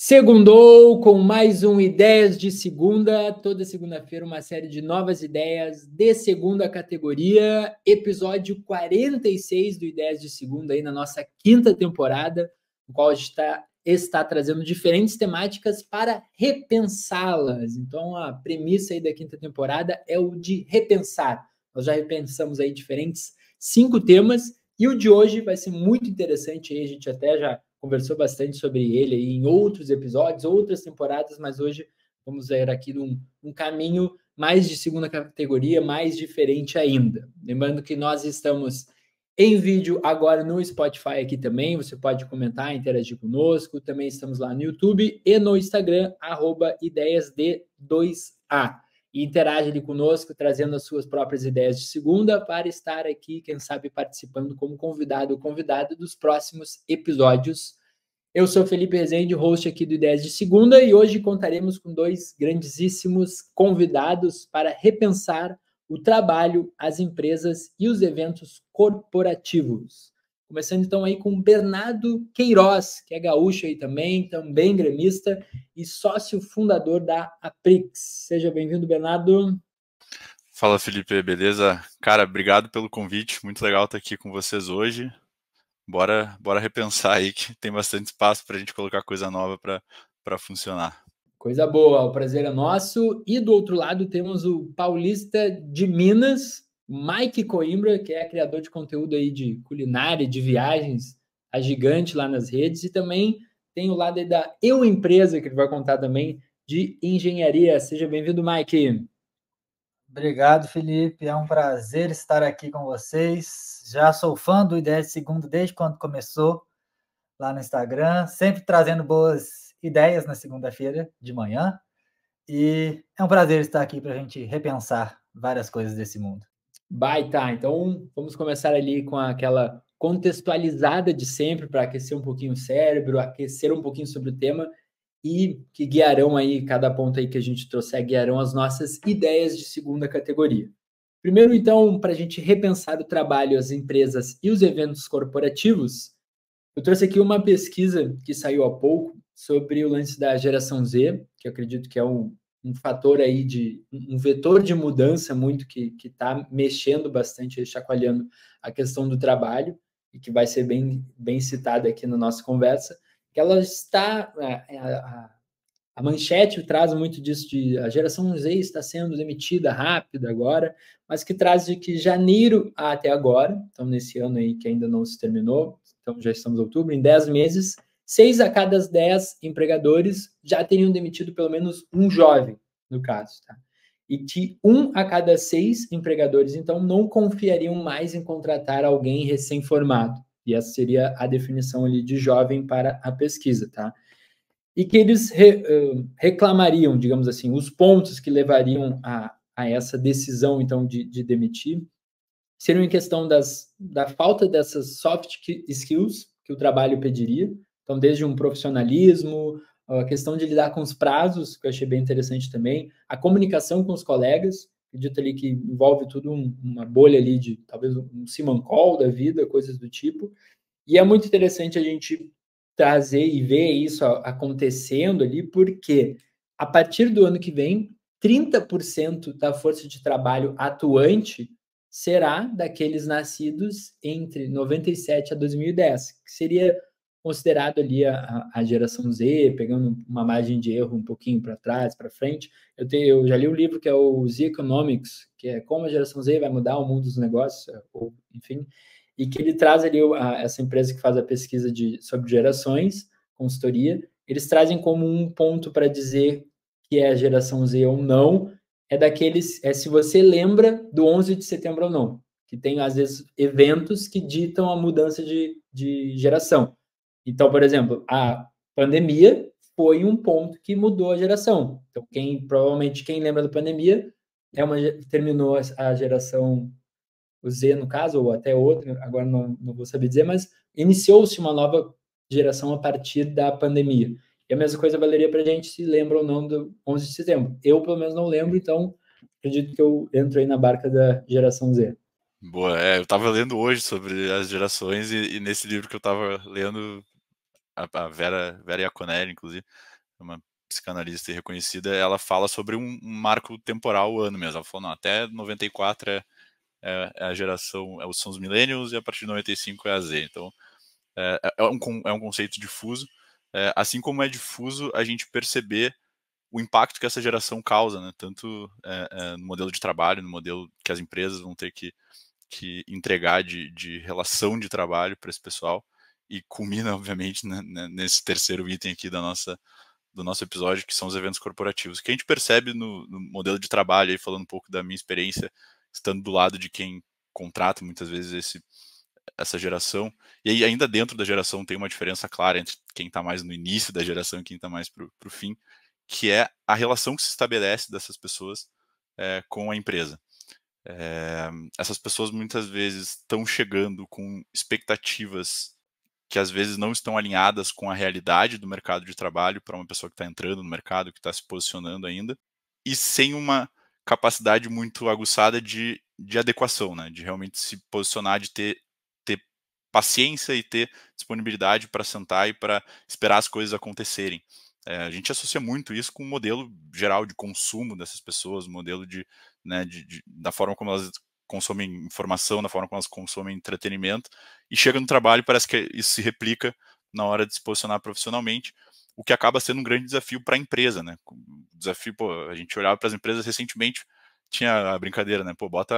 Segundou com mais um Ideias de Segunda, toda segunda-feira uma série de novas ideias de segunda categoria, episódio 46 do Ideias de Segunda, aí na nossa quinta temporada, no qual a gente está trazendo diferentes temáticas para repensá-las. Então a premissa aí da quinta temporada é o de repensar. Nós já repensamos aí diferentes 5 temas e o de hoje vai ser muito interessante, aí a gente até já conversou bastante sobre ele aí em outros episódios, outras temporadas, mas hoje vamos ver aqui um caminho mais de segunda categoria, mais diferente ainda. Lembrando que nós estamos em vídeo agora no Spotify aqui também, você pode comentar, interagir conosco, também estamos lá no YouTube e no Instagram, @ideiasd2a. E interage ali conosco, trazendo as suas próprias ideias de segunda para estar aqui, quem sabe, participando como convidado ou convidada dos próximos episódios. Eu sou Felipe Rezende, host aqui do Ideias de Segunda, e hoje contaremos com 2 grandíssimos convidados para repensar o trabalho, as empresas e os eventos corporativos. Começando então aí com Bernardo Queiroz, que é gaúcho aí também gremista e sócio fundador da Aprix. Seja bem-vindo, Bernardo. Fala, Felipe, beleza? Cara, obrigado pelo convite, muito legal estar aqui com vocês hoje. Bora repensar aí que tem bastante espaço para a gente colocar coisa nova para funcionar. Coisa boa, o prazer é nosso. E do outro lado temos o paulista de Minas, Mike Coimbra, que é criador de conteúdo aí de culinária, de viagens, a gigante lá nas redes. E também tem o lado aí da Eu Empresa, que ele vai contar também, de engenharia. Seja bem-vindo, Mike. Obrigado, Felipe. É um prazer estar aqui com vocês. Já sou fã do Ideias de Segunda desde quando começou lá no Instagram, sempre trazendo boas ideias na segunda-feira de manhã. E é um prazer estar aqui para a gente repensar várias coisas desse mundo. Baita! Então, vamos começar ali com aquela contextualizada de sempre para aquecer um pouquinho o cérebro, aquecer um pouquinho sobre o tema e que guiarão aí, cada ponto aí que a gente trouxer, guiarão as nossas ideias de segunda categoria. Primeiro, então, para a gente repensar o trabalho, as empresas e os eventos corporativos, eu trouxe aqui uma pesquisa que saiu há pouco sobre o lance da geração Z, que eu acredito que é um fator aí um vetor de mudança muito que está mexendo bastante, chacoalhando a questão do trabalho, e que vai ser bem citada aqui na nossa conversa, que ela está, a manchete traz muito disso, de a geração Z está sendo demitida rápida agora, mas que traz de que janeiro até agora, então nesse ano aí que ainda não se terminou, então já estamos em outubro, em 10 meses, 6 a cada 10 empregadores já teriam demitido pelo menos um jovem, no caso, tá? E que 1 a cada 6 empregadores, então, não confiariam mais em contratar alguém recém-formado. E essa seria a definição ali de jovem para a pesquisa, tá? E que eles reclamariam, digamos assim, os pontos que levariam a essa decisão, então, de demitir, seriam em questão da falta dessas soft skills que o trabalho pediria, então, desde um profissionalismo, a questão de lidar com os prazos, que eu achei bem interessante também, a comunicação com os colegas, acredito ali que envolve tudo uma bolha ali de, talvez, um Simon Call da vida, coisas do tipo, e é muito interessante a gente trazer e ver isso acontecendo ali, porque a partir do ano que vem, 30% da força de trabalho atuante será daqueles nascidos entre 97 a 2010, que seria considerado ali a geração Z, pegando uma margem de erro um pouquinho para trás, para frente. Eu já li um livro que é o Z Economics, que é como a geração Z vai mudar o mundo dos negócios, ou, enfim, e que ele traz ali essa empresa que faz a pesquisa sobre gerações, consultoria, eles trazem como um ponto para dizer que é a geração Z ou não, se você lembra do 11 de setembro ou não, que tem, às vezes, eventos que ditam a mudança de geração. Então, por exemplo, a pandemia foi um ponto que mudou a geração. Então, provavelmente quem lembra da pandemia terminou a geração, o Z no caso, ou até outra, agora não vou saber dizer, mas iniciou-se uma nova geração a partir da pandemia. E a mesma coisa valeria para a gente se lembra ou não do 11 de setembro. Eu, pelo menos, não lembro, então acredito que eu entro aí na barca da geração Z. Boa, eu estava lendo hoje sobre as gerações e nesse livro que eu estava lendo, a Vera Iaconelli, inclusive, uma psicanalista reconhecida, ela fala sobre um marco temporal, o ano mesmo. Ela falou, não, até 94 é a geração, são os millennials, e a partir de 95 é a Z. Então, é um conceito difuso. Assim como é difuso a gente perceber o impacto que essa geração causa, né? Tanto no modelo de trabalho, no modelo que as empresas vão ter que entregar de relação de trabalho para esse pessoal, e culmina, obviamente, né, nesse terceiro item aqui do nosso episódio, que são os eventos corporativos. O que a gente percebe no modelo de trabalho, aí falando um pouco da minha experiência, estando do lado de quem contrata muitas vezes essa geração, e aí ainda dentro da geração tem uma diferença clara entre quem está mais no início da geração e quem está mais para o fim, que é a relação que se estabelece dessas pessoas com a empresa. Essas pessoas muitas vezes estão chegando com expectativas que às vezes não estão alinhadas com a realidade do mercado de trabalho para uma pessoa que está entrando no mercado, que está se posicionando ainda, e sem uma capacidade muito aguçada de adequação, né? De realmente se posicionar, de ter paciência e ter disponibilidade para sentar e para esperar as coisas acontecerem. A gente associa muito isso com o modelo geral de consumo dessas pessoas, o modelo da forma como elas consomem informação, da forma como elas consomem entretenimento, e chega no trabalho e parece que isso se replica na hora de se posicionar profissionalmente, o que acaba sendo um grande desafio para a empresa, né? Desafio, a gente olhava para as empresas recentemente, tinha a brincadeira, né? Bota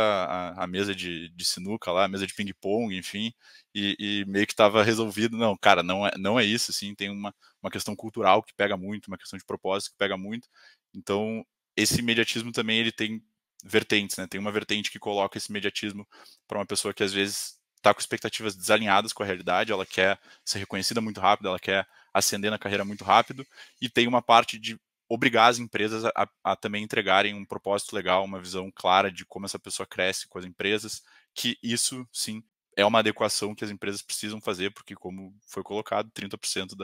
a mesa de sinuca lá, a mesa de ping-pong, enfim, e meio que estava resolvido. Não, cara, não é isso, assim, tem uma questão cultural que pega muito, uma questão de propósito que pega muito. Então, esse imediatismo também, ele tem vertentes, né? Tem uma vertente que coloca esse imediatismo para uma pessoa que às vezes está com expectativas desalinhadas com a realidade, ela quer ser reconhecida muito rápido, ela quer ascender na carreira muito rápido, e tem uma parte de obrigar as empresas a também entregarem um propósito legal, uma visão clara de como essa pessoa cresce com as empresas, que isso, sim, é uma adequação que as empresas precisam fazer, porque, como foi colocado, 30%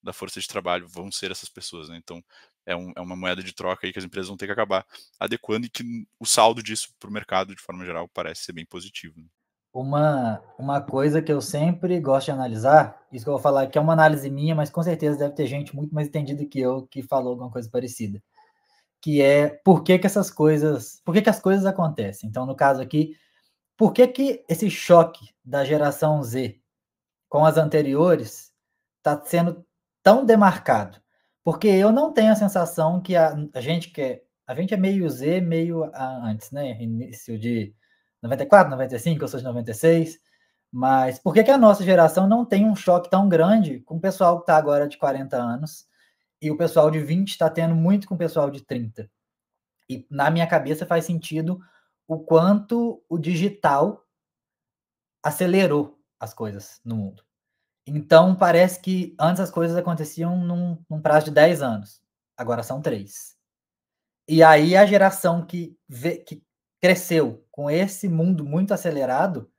da força de trabalho vão ser essas pessoas, né? Então, é uma moeda de troca aí que as empresas vão ter que acabar adequando, e que o saldo disso para o mercado, de forma geral, parece ser bem positivo, né? Uma coisa que eu sempre gosto de analisar, isso que eu vou falar aqui é uma análise minha, mas com certeza deve ter gente muito mais entendida que eu que falou alguma coisa parecida, que é por que as coisas acontecem. Então, no caso aqui, por que esse choque da geração Z com as anteriores está sendo tão demarcado? Porque eu não tenho a sensação que a gente é meio Z, meio antes, né? Início de 94, 95, eu sou de 96. Mas por que a nossa geração não tem um choque tão grande com o pessoal que está agora de 40 anos e o pessoal de 20 está tendo muito com o pessoal de 30? E na minha cabeça faz sentido o quanto o digital acelerou as coisas no mundo. Então, parece que antes as coisas aconteciam num prazo de 10 anos, agora são 3. E aí a geração que cresceu com esse mundo muito acelerado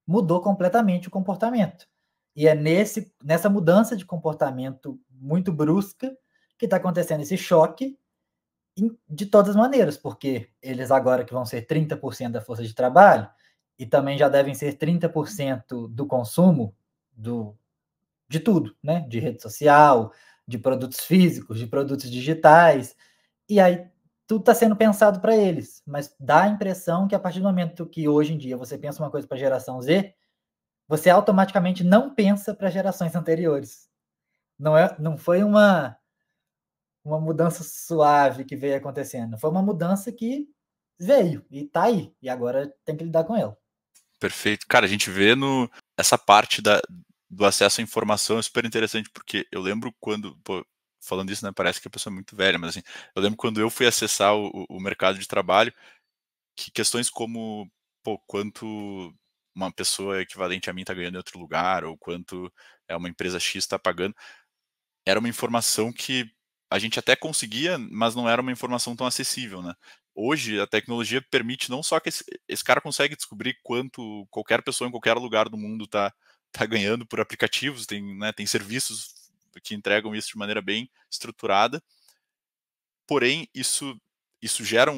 mudou completamente o comportamento. E é nessa mudança de comportamento muito brusca que está acontecendo esse choque de todas as maneiras, porque eles agora que vão ser 30% da força de trabalho e também já devem ser 30% do consumo de tudo, né? De rede social, de produtos físicos, de produtos digitais. E aí tudo está sendo pensado para eles, mas dá a impressão que a partir do momento que hoje em dia você pensa uma coisa para a geração Z, você automaticamente não pensa para gerações anteriores. Não foi uma mudança suave que veio acontecendo, foi uma mudança que veio e está aí, e agora tem que lidar com ela. Perfeito. Cara, a gente vê essa parte do acesso à informação é super interessante, porque eu lembro quando, falando isso, né, parece que a pessoa é muito velha, mas assim, eu lembro quando eu fui acessar o mercado de trabalho, que questões como, quanto uma pessoa equivalente a mim está ganhando em outro lugar, ou quanto uma empresa X está pagando, era uma informação que a gente até conseguia, mas não era uma informação tão acessível, né? Hoje, a tecnologia permite não só que esse cara consegue descobrir quanto qualquer pessoa em qualquer lugar do mundo tá ganhando por aplicativos, tem serviços que entregam isso de maneira bem estruturada, porém, isso gera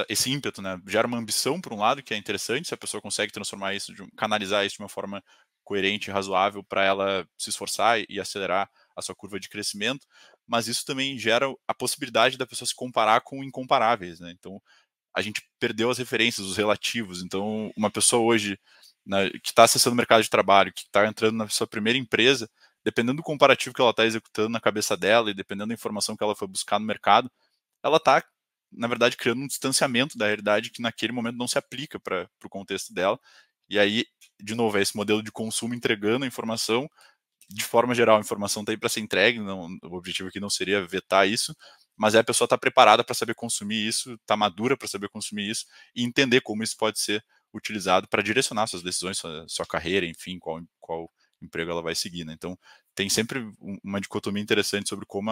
esse ímpeto, né? Gera uma ambição, por um lado, que é interessante, se a pessoa consegue transformar isso, canalizar isso de uma forma coerente e razoável para ela se esforçar e acelerar a sua curva de crescimento, mas isso também gera a possibilidade da pessoa se comparar com incomparáveis, né? Então, a gente perdeu as referências, os relativos. Então, uma pessoa hoje, né, que está acessando o mercado de trabalho, que está entrando na sua primeira empresa, dependendo do comparativo que ela está executando na cabeça dela e dependendo da informação que ela foi buscar no mercado, ela está, na verdade, criando um distanciamento da realidade que naquele momento não se aplica para o contexto dela. E aí, de novo, é esse modelo de consumo entregando a informação. De forma geral, a informação está aí para ser entregue, não, o objetivo aqui não seria vetar isso, mas a pessoa está preparada para saber consumir isso, está madura para saber consumir isso e entender como isso pode ser utilizado para direcionar suas decisões, sua carreira, enfim, qual emprego ela vai seguir, né? Então, tem sempre uma dicotomia interessante sobre como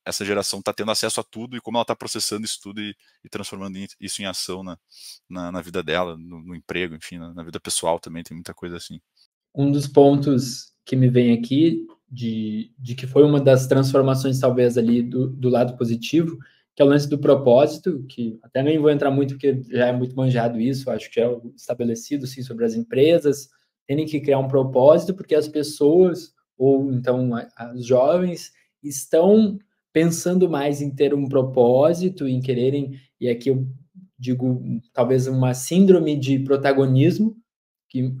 essa geração está tendo acesso a tudo e como ela está processando isso tudo e transformando isso em ação na vida dela, no emprego, enfim, na vida pessoal também, tem muita coisa assim. Um dos pontos que me vem aqui, de que foi uma das transformações, talvez, ali do lado positivo, que é o lance do propósito, que até nem vou entrar muito, porque já é muito manjado isso, acho que é estabelecido, sim, sobre as empresas, terem que criar um propósito, porque as pessoas, ou então os jovens, estão pensando mais em ter um propósito, em quererem, e aqui eu digo, talvez uma síndrome de protagonismo,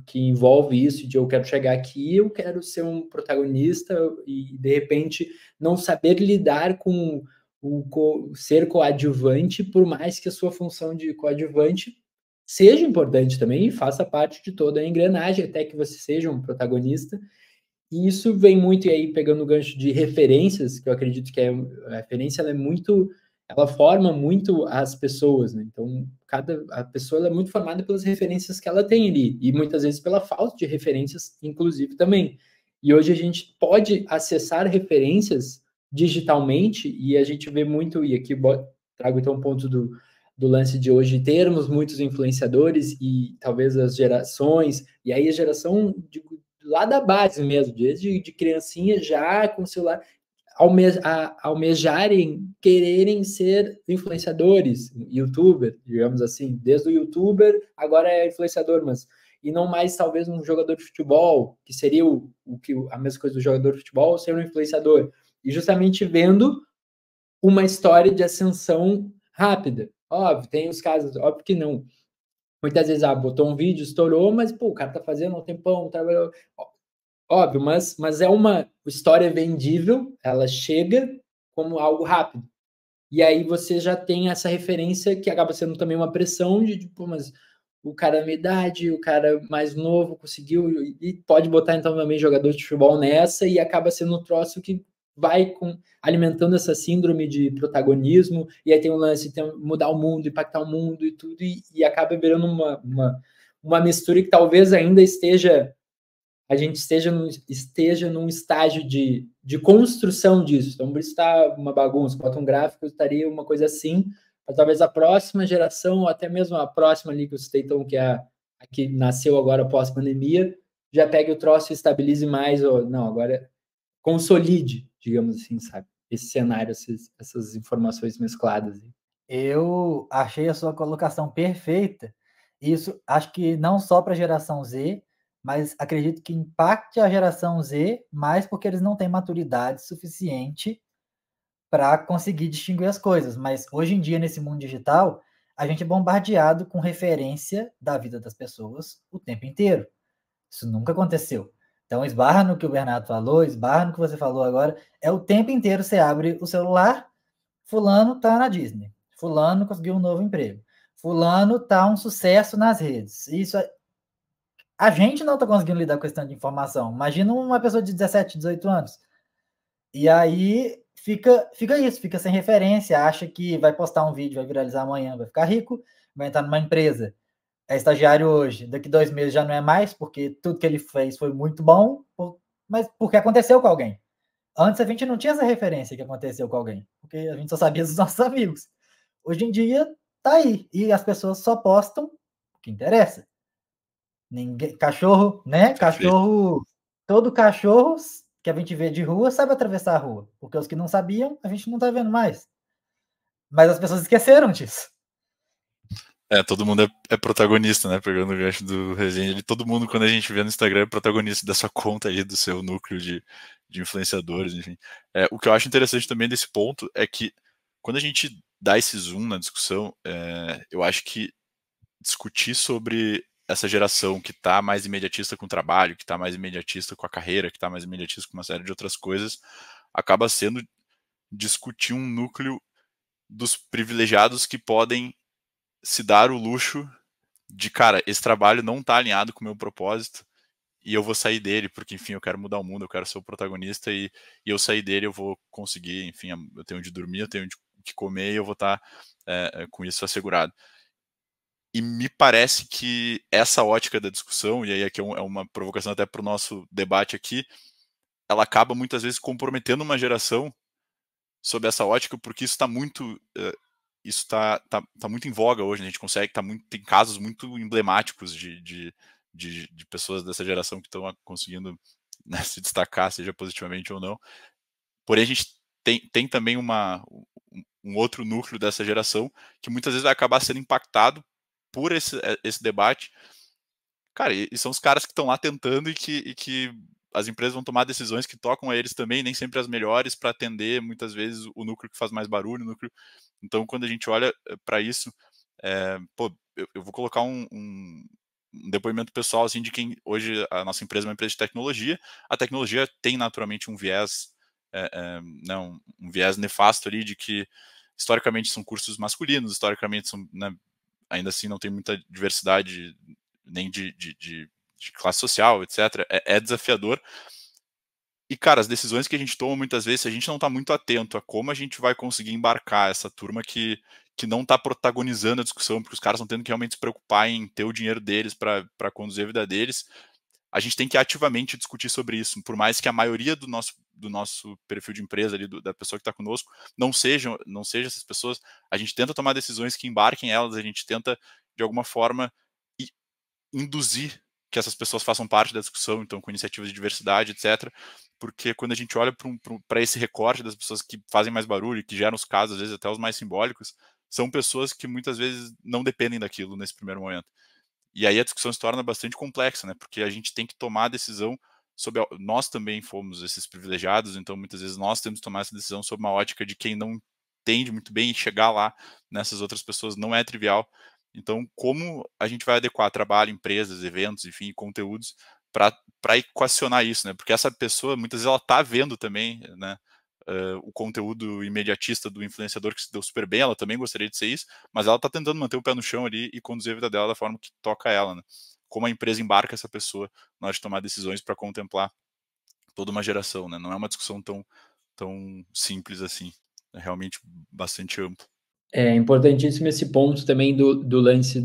que envolve isso, de eu quero chegar aqui, eu quero ser um protagonista e, de repente, não saber lidar com ser coadjuvante, por mais que a sua função de coadjuvante seja importante também e faça parte de toda a engrenagem, até que você seja um protagonista. E isso vem muito, e aí pegando o gancho de referências, que eu acredito que a referência ela forma muito as pessoas, né? Então, a pessoa ela é muito formada pelas referências que ela tem ali, e muitas vezes pela falta de referências, inclusive, também. E hoje a gente pode acessar referências digitalmente, e a gente vê muito, e aqui trago então um ponto do lance de hoje, termos muitos influenciadores, e talvez as gerações, e aí a geração lá da base mesmo, desde de criancinha já com o celular, almejarem, quererem ser influenciadores, youtuber, digamos assim, desde o youtuber, agora é influenciador, mas e não mais talvez um jogador de futebol, que seria a mesma coisa do jogador de futebol, ser um influenciador, e justamente vendo uma história de ascensão rápida. Óbvio, tem os casos, óbvio que não. Muitas vezes, botou um vídeo, estourou, mas, pô, o cara tá fazendo há um tempão, trabalhou. Óbvio, mas é uma história vendível, ela chega como algo rápido. E aí você já tem essa referência que acaba sendo também uma pressão de, tipo, mas o cara da minha idade, o cara mais novo conseguiu, e pode botar então também jogador de futebol nessa, e acaba sendo um troço que vai alimentando essa síndrome de protagonismo, e aí tem o lance de mudar o mundo, impactar o mundo e tudo, e acaba virando uma mistura que talvez ainda a gente esteja num estágio de construção disso. Então, por isso está uma bagunça. Bota um gráfico, estaria uma coisa assim, mas talvez a próxima geração, ou até mesmo a próxima ali que eu citei, então, que é a que nasceu agora pós-pandemia, já pegue o troço e estabilize mais, ou não, agora consolide, digamos assim, sabe? Esse cenário, essas informações mescladas. Eu achei a sua colocação perfeita. Isso, acho que não só para a geração Z, mas acredito que impacte a geração Z mais porque eles não têm maturidade suficiente para conseguir distinguir as coisas. Mas hoje em dia, nesse mundo digital, a gente é bombardeado com referência da vida das pessoas o tempo inteiro. Isso nunca aconteceu. Então, esbarra no que o Bernardo falou, esbarra no que você falou agora. É o tempo inteiro você abre o celular, fulano tá na Disney, fulano conseguiu um novo emprego, fulano tá um sucesso nas redes. Isso a gente não tá conseguindo lidar com esse tanto de informação. Imagina uma pessoa de 17, 18 anos. E aí fica isso, fica sem referência, acha que vai postar um vídeo, vai viralizar amanhã, vai ficar rico, vai entrar numa empresa, é estagiário hoje, daqui 2 meses já não é mais, porque tudo que ele fez foi muito bom, mas porque aconteceu com alguém. Antes a gente não tinha essa referência que aconteceu com alguém, porque a gente só sabia dos nossos amigos. Hoje em dia, tá aí, e as pessoas só postam o que interessa. Ninguém, cachorro, né? Cachorro, todo cachorro que a gente vê de rua sabe atravessar a rua, porque os que não sabiam, a gente não tá vendo mais. Mas as pessoas esqueceram disso. Todo mundo é protagonista, né? Pegando o gancho do Rezende, todo mundo, quando a gente vê no Instagram, é protagonista dessa conta aí, do seu núcleo de influenciadores, enfim. O que eu acho interessante também desse ponto é que, quando a gente dá esse zoom na discussão, eu acho que discutir sobre essa geração que está mais imediatista com o trabalho, que está mais imediatista com a carreira, que está mais imediatista com uma série de outras coisas, acaba sendo discutir um núcleo dos privilegiados que podem se dar o luxo de, cara, esse trabalho não tá alinhado com o meu propósito e eu vou sair dele, porque, enfim, eu quero mudar o mundo, eu quero ser o protagonista e eu sair dele, eu vou conseguir, enfim, eu tenho onde dormir, eu tenho o que comer e eu vou estar com isso assegurado. E me parece que essa ótica da discussão, e aí aqui é uma provocação até para o nosso debate aqui, ela acaba muitas vezes comprometendo uma geração sob essa ótica, porque isso está muito isso tá muito em voga hoje, né? A gente consegue, tem casos muito emblemáticos de pessoas dessa geração que estão conseguindo, né, se destacar, seja positivamente ou não. Porém, a gente tem também um outro núcleo dessa geração que muitas vezes vai acabar sendo impactado por esse debate. Cara, e são os caras que estão lá tentando e que as empresas vão tomar decisões que tocam a eles também, nem sempre as melhores, para atender muitas vezes o núcleo que faz mais barulho, o núcleo. Então, quando a gente olha para isso, eu vou colocar um depoimento pessoal, assim, de quem hoje a nossa empresa é uma empresa de tecnologia. A tecnologia tem naturalmente um viés, um viés nefasto ali, de que historicamente são cursos masculinos, historicamente são, né, ainda assim não tem muita diversidade nem de classe social, etc. É desafiador. E, cara, as decisões que a gente toma muitas vezes, se a gente não está muito atento a como a gente vai conseguir embarcar essa turma que não está protagonizando a discussão, porque os caras estão tendo que realmente se preocupar em ter o dinheiro deles para conduzir a vida deles, a gente tem que ativamente discutir sobre isso, por mais que a maioria do nosso perfil de empresa, ali, da pessoa que está conosco, não seja essas pessoas. A gente tenta tomar decisões que embarquem elas, a gente tenta, de alguma forma, induzir que essas pessoas façam parte da discussão, então com iniciativas de diversidade, etc. Porque quando a gente olha para esse recorte das pessoas que fazem mais barulho, que geram os casos, às vezes até os mais simbólicos, são pessoas que muitas vezes não dependem daquilo nesse primeiro momento. E aí a discussão se torna bastante complexa, né? Porque a gente tem que tomar a decisão sobre... Nós também fomos esses privilegiados, então muitas vezes nós temos que tomar essa decisão sob uma ótica de quem não entende muito bem, e chegar lá nessas outras pessoas não é trivial. Então, como a gente vai adequar trabalho, empresas, eventos, enfim, conteúdos para equacionar isso, né? Porque essa pessoa, muitas vezes, ela está vendo também, né, o conteúdo imediatista do influenciador que se deu super bem, ela também gostaria de ser isso, mas ela está tentando manter o pé no chão ali e conduzir a vida dela da forma que toca ela, né? Como a empresa embarca essa pessoa na hora de tomar decisões para contemplar toda uma geração, né? Não é uma discussão tão simples assim, é realmente bastante amplo. É importantíssimo esse ponto também do lance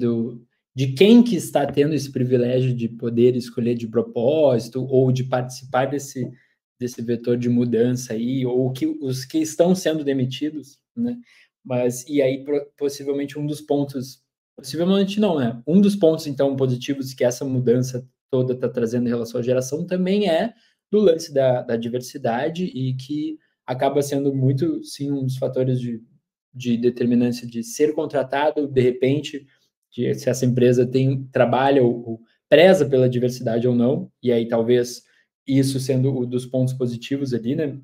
de quem que está tendo esse privilégio de poder escolher de propósito ou de participar desse vetor de mudança aí, ou os que estão sendo demitidos, né? Mas, e aí, possivelmente um dos pontos, possivelmente não, né? Um dos pontos, então, positivos que essa mudança toda está trazendo em relação à geração também é do lance da diversidade, e que acaba sendo muito, sim, um dos fatores de determinância de ser contratado, de repente, se essa empresa trabalha ou preza pela diversidade ou não, e aí talvez isso sendo um dos pontos positivos ali, né?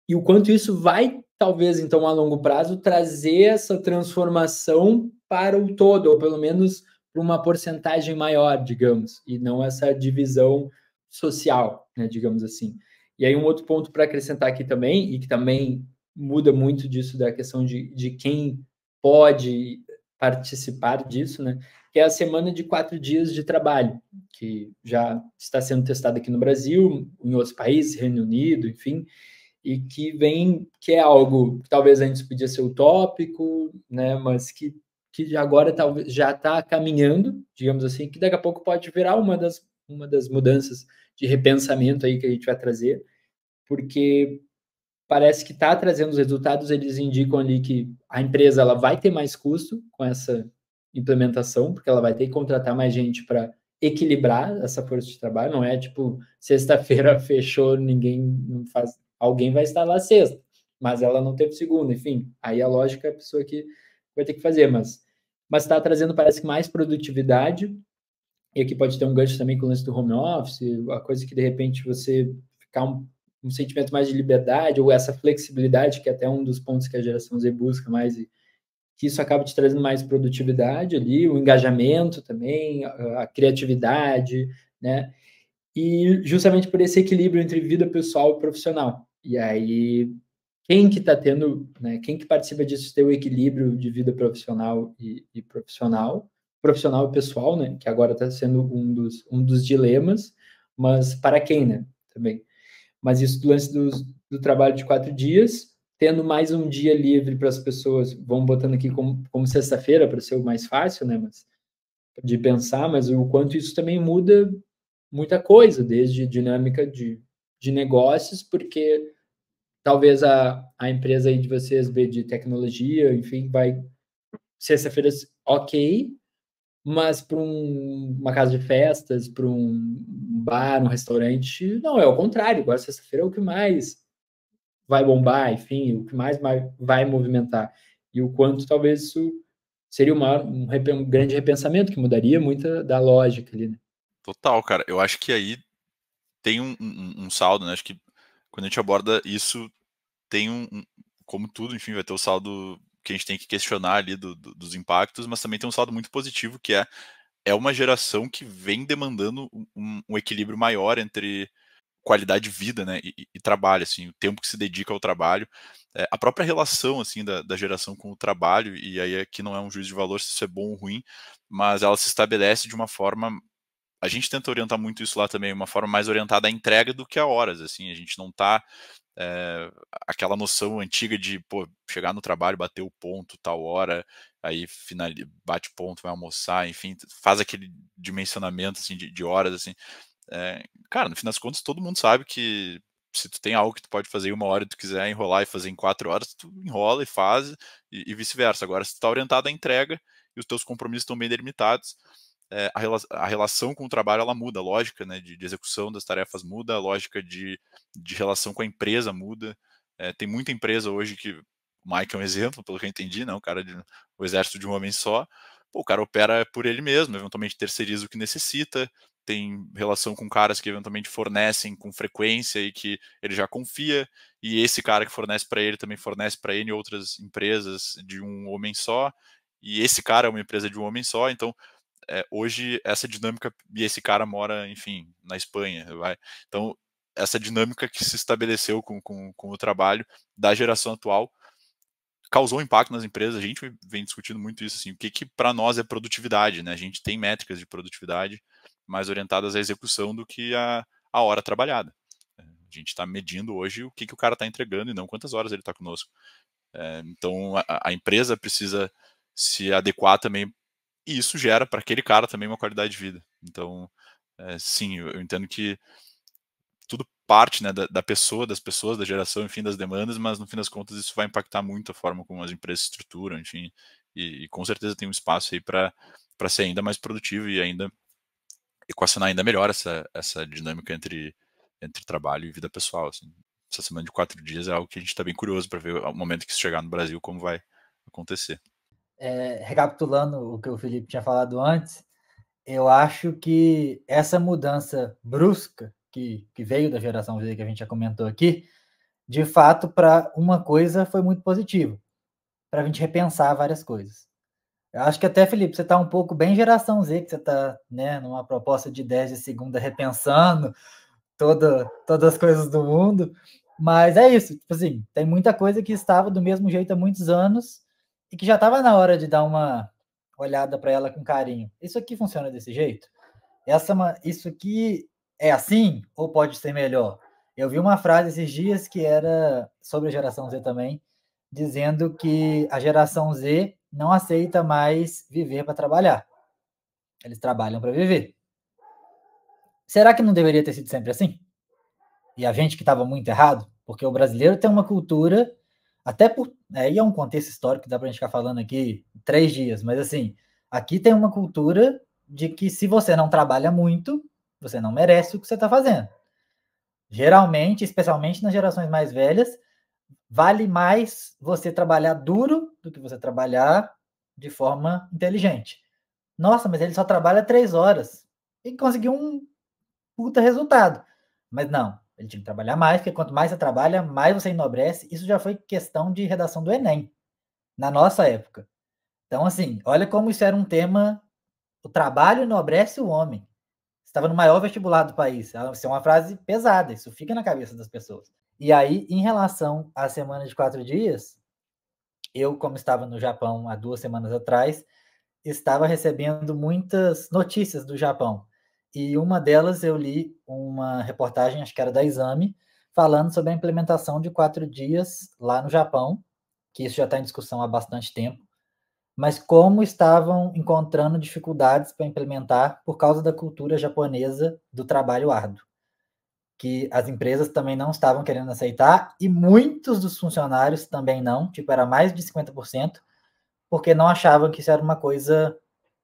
E o quanto isso vai, talvez, então, a longo prazo, trazer essa transformação para o todo, ou pelo menos para uma porcentagem maior, digamos, e não essa divisão social, né, digamos assim. E aí um outro ponto para acrescentar aqui também, e que também muda muito disso, da questão de quem pode participar disso, né? Que é a semana de 4 dias de trabalho, que já está sendo testada aqui no Brasil, em outros países, Reino Unido, enfim, e que é algo que talvez antes podia ser utópico, né? Mas que agora talvez já está caminhando, digamos assim, que daqui a pouco pode virar uma das mudanças de repensamento aí que a gente vai trazer, porque parece que está trazendo os resultados. Eles indicam ali que a empresa ela vai ter mais custo com essa implementação, porque ela vai ter que contratar mais gente para equilibrar essa força de trabalho. Não é tipo, sexta-feira fechou, ninguém não faz, alguém vai estar lá sexta, mas ela não teve segunda, enfim. Aí a lógica é a pessoa que vai ter que fazer, mas mas está trazendo, parece que, mais produtividade. E aqui pode ter um gancho também com o lance do home office, a coisa que, de repente, você ficar um sentimento mais de liberdade, ou essa flexibilidade, que é até um dos pontos que a geração Z busca mais, e que isso acaba te trazendo mais produtividade ali, o engajamento também, a criatividade, né? E justamente por esse equilíbrio entre vida pessoal e profissional. E aí, quem que está tendo, né, quem que participa disso ter o equilíbrio de vida profissional e profissional e pessoal, né, que agora está sendo um dos dilemas, mas para quem, né, também. Mas isso do lance do trabalho de 4 dias, tendo mais um dia livre para as pessoas, vamos botando aqui como sexta-feira para ser o mais fácil, né, mas de pensar, mas o quanto isso também muda muita coisa, desde dinâmica de negócios, porque talvez a empresa aí de vocês, de tecnologia, enfim, vai sexta-feira ok, mas para uma casa de festas, para um bar, um restaurante, não, é o contrário. Agora sexta-feira é o que mais vai bombar, enfim, o que mais vai movimentar. E o quanto talvez isso seria um grande repensamento, que mudaria muita da lógica ali, né? Total, cara. Eu acho que aí tem um saldo, né? Acho que quando a gente aborda isso, tem como tudo, enfim, vai ter o saldo que a gente tem que questionar ali dos impactos, mas também tem um saldo muito positivo, que é uma geração que vem demandando um equilíbrio maior entre qualidade de vida, né, e trabalho, assim, o tempo que se dedica ao trabalho, a própria relação, assim, da geração com o trabalho, e aí aqui não é um juízo de valor se isso é bom ou ruim, mas ela se estabelece de uma forma, a gente tenta orientar muito isso lá também, uma forma mais orientada à entrega do que a horas, assim, a gente não tá aquela noção antiga de, pô, chegar no trabalho, bater o ponto, tal hora, aí bate ponto, vai almoçar, enfim, faz aquele dimensionamento, assim, de horas, assim, cara, no fim das contas, todo mundo sabe que se tu tem algo que tu pode fazer em 1 hora e tu quiser enrolar e fazer em 4 horas, tu enrola e faz, e vice-versa. Agora, se tu tá orientado à entrega e os teus compromissos estão bem delimitados, a relação com o trabalho ela muda, a lógica, né, de execução das tarefas muda, a lógica de relação com a empresa muda. Tem muita empresa hoje que, o Mike é um exemplo, pelo que eu entendi, né, o exército de um homem só, pô, o cara opera por ele mesmo, eventualmente terceiriza o que necessita, tem relação com caras que eventualmente fornecem com frequência e que ele já confia, e esse cara que fornece para ele também fornece para ele outras empresas de um homem só, e esse cara é uma empresa de um homem só, então hoje essa dinâmica, e esse cara mora, enfim, na Espanha, então essa dinâmica que se estabeleceu com o trabalho da geração atual causou impacto nas empresas. A gente vem discutindo muito isso, assim, o que para nós é produtividade, né? A gente tem métricas de produtividade mais orientadas à execução do que a hora trabalhada. A gente está medindo hoje o que o cara está entregando e não quantas horas ele está conosco. Então a empresa precisa se adequar também, e isso gera para aquele cara também uma qualidade de vida. Então, sim, eu entendo que tudo parte, né, da pessoa, das pessoas, da geração, enfim, das demandas, mas no fim das contas isso vai impactar muito a forma como as empresas se estruturam, enfim, e com certeza tem um espaço aí para ser ainda mais produtivo e ainda equacionar ainda melhor essa dinâmica entre trabalho e vida pessoal, assim. Essa semana de 4 dias é algo que a gente está bem curioso para ver o momento que isso chegar no Brasil, como vai acontecer. Recapitulando o que o Felipe tinha falado antes, eu acho que essa mudança brusca que veio da geração Z, que a gente já comentou aqui, de fato, para uma coisa foi muito positivo, para a gente repensar várias coisas. Eu acho que até, Felipe, você está um pouco bem geração Z, que você está, né, numa proposta de 10 de segunda, repensando todas as coisas do mundo, mas é isso, tipo assim, tem muita coisa que estava do mesmo jeito há muitos anos e que já estava na hora de dar uma olhada para ela com carinho. Isso aqui funciona desse jeito? Isso aqui é assim ou pode ser melhor? Eu vi uma frase esses dias que era sobre a geração Z também, dizendo que a geração Z não aceita mais viver para trabalhar. Eles trabalham para viver. Será que não deveria ter sido sempre assim? E a gente que estava muito errado? Porque o brasileiro tem uma cultura, até por... Aí é um contexto histórico que dá para a gente ficar falando aqui 3 dias, mas assim, aqui tem uma cultura de que se você não trabalha muito, você não merece o que você está fazendo. Geralmente, especialmente nas gerações mais velhas, vale mais você trabalhar duro do que você trabalhar de forma inteligente. Nossa, mas ele só trabalha 3 horas e conseguiu um puta resultado. Mas não, ele tinha que trabalhar mais, porque quanto mais você trabalha, mais você enobrece. Isso já foi questão de redação do Enem, na nossa época. Então, assim, olha como isso era um tema. O trabalho enobrece o homem. Estava no maior vestibular do país. Isso é uma frase pesada, isso fica na cabeça das pessoas. E aí, em relação à semana de 4 dias, eu, como estava no Japão há 2 semanas atrás, estava recebendo muitas notícias do Japão. E uma delas eu li uma reportagem, acho que era da Exame, falando sobre a implementação de 4 dias lá no Japão, que isso já está em discussão há bastante tempo, mas como estavam encontrando dificuldades para implementar por causa da cultura japonesa do trabalho árduo, que as empresas também não estavam querendo aceitar e muitos dos funcionários também não, tipo, era mais de 50%, porque não achavam que isso era uma coisa,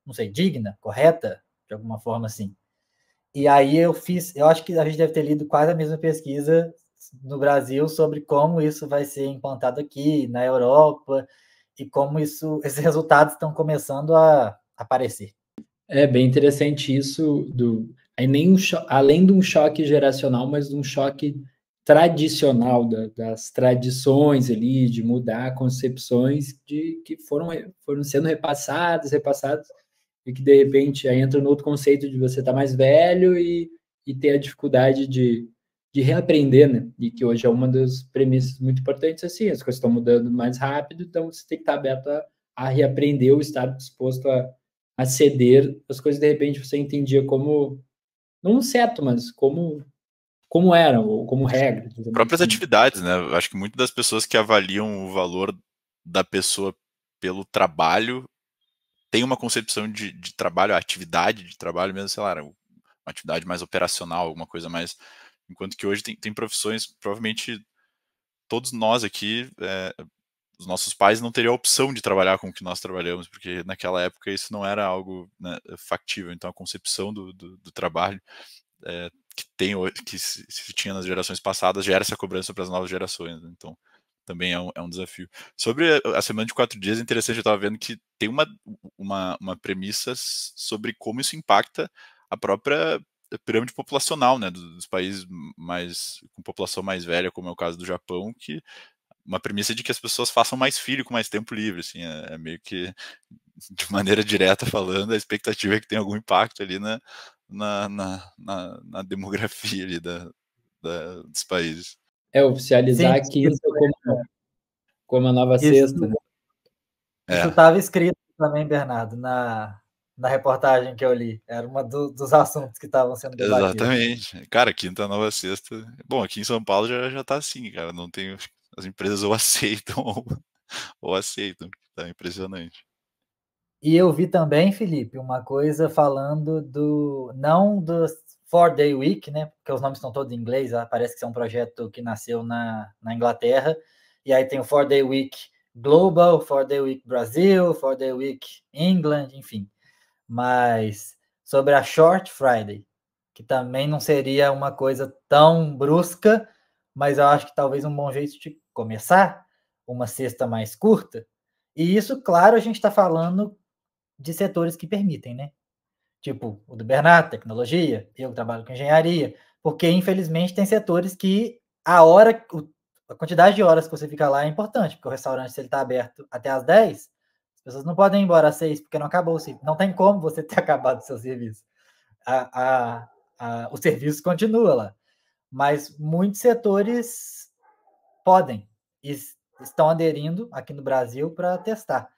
não sei, digna, correta, de alguma forma assim. E aí eu acho que a gente deve ter lido quase a mesma pesquisa no Brasil sobre como isso vai ser implantado aqui, na Europa, e como esses resultados estão começando a aparecer. É bem interessante isso, aí nem além de um choque geracional, mas de um choque tradicional das tradições ali, de mudar concepções que foram sendo repassadas, e que de repente aí entra no outro conceito de você estar mais velho e ter a dificuldade de reaprender, né? E que hoje é uma das premissas muito importantes, assim, as coisas estão mudando mais rápido, então você tem que estar aberto a reaprender ou estar disposto a ceder as coisas, de repente você entendia como, não certo, mas como eram, ou como regra. Próprias atividades, né? Eu acho que muitas das pessoas que avaliam o valor da pessoa pelo trabalho tem uma concepção de trabalho, atividade de trabalho mesmo, sei lá, uma atividade mais operacional, alguma coisa mais. Enquanto que hoje tem profissões, provavelmente todos nós aqui, os nossos pais não teriam a opção de trabalhar com o que nós trabalhamos, porque naquela época isso não era algo, né, factível. Então a concepção do trabalho que se tinha nas gerações passadas gera essa cobrança para as novas gerações. Né? Então também é um desafio. Sobre a semana de 4 dias, é interessante, eu estava vendo que tem uma premissa sobre como isso impacta a própria pirâmide populacional, né, dos países com população mais velha, como é o caso do Japão, que uma premissa de que as pessoas façam mais filho com mais tempo livre, assim, é meio que, de maneira direta falando, a expectativa é que tenha algum impacto ali na demografia ali dos países. Oficializar a quinta como a nova sexta. Isso estava escrito também, Bernardo, na reportagem que eu li. Era um dos assuntos que estavam sendo debatidos. Exatamente. Cara, quinta, nova sexta. Bom, aqui em São Paulo já tá assim, cara. Não tem. As empresas ou aceitam ou aceitam. Tá impressionante. E eu vi também, Felipe, uma coisa falando não do 4-Day Week, né? Porque os nomes estão todos em inglês, parece que é um projeto que nasceu na Inglaterra. E aí tem o 4-Day Week Global, 4-Day Week Brasil, 4-Day Week England, enfim. Mas sobre a Short Friday, que também não seria uma coisa tão brusca, mas eu acho que talvez um bom jeito de começar, uma sexta mais curta. E isso, claro, a gente está falando de setores que permitem, né? Tipo o do Bernardo, tecnologia, eu trabalho com engenharia, porque infelizmente tem setores que a quantidade de horas que você fica lá é importante, porque o restaurante, se ele está aberto até às 10, as pessoas não podem ir embora às 6, porque não acabou o serviço. Não tem como você ter acabado o seu serviço. O serviço continua lá. Mas muitos setores podem e estão aderindo aqui no Brasil para testar.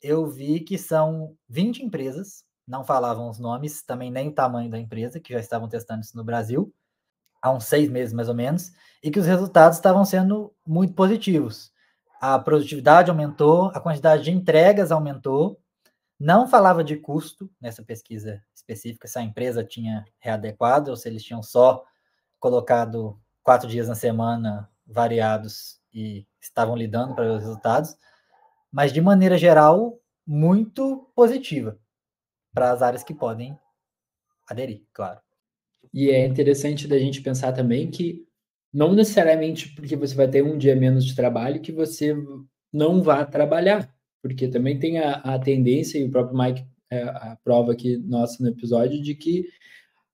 Eu vi que são 20 empresas, não falavam os nomes, também nem o tamanho da empresa, que já estavam testando isso no Brasil, há uns 6 meses mais ou menos, e que os resultados estavam sendo muito positivos. A produtividade aumentou, a quantidade de entregas aumentou, não falava de custo nessa pesquisa específica, se a empresa tinha readequado ou se eles tinham só colocado 4 dias na semana variados e estavam lidando para os resultados, mas de maneira geral, muito positiva para as áreas que podem aderir, claro. E é interessante da gente pensar também que não necessariamente porque você vai ter um dia menos de trabalho que você não vá trabalhar. porque também tem a tendência, e o próprio Mike a prova aqui nossa no episódio, de que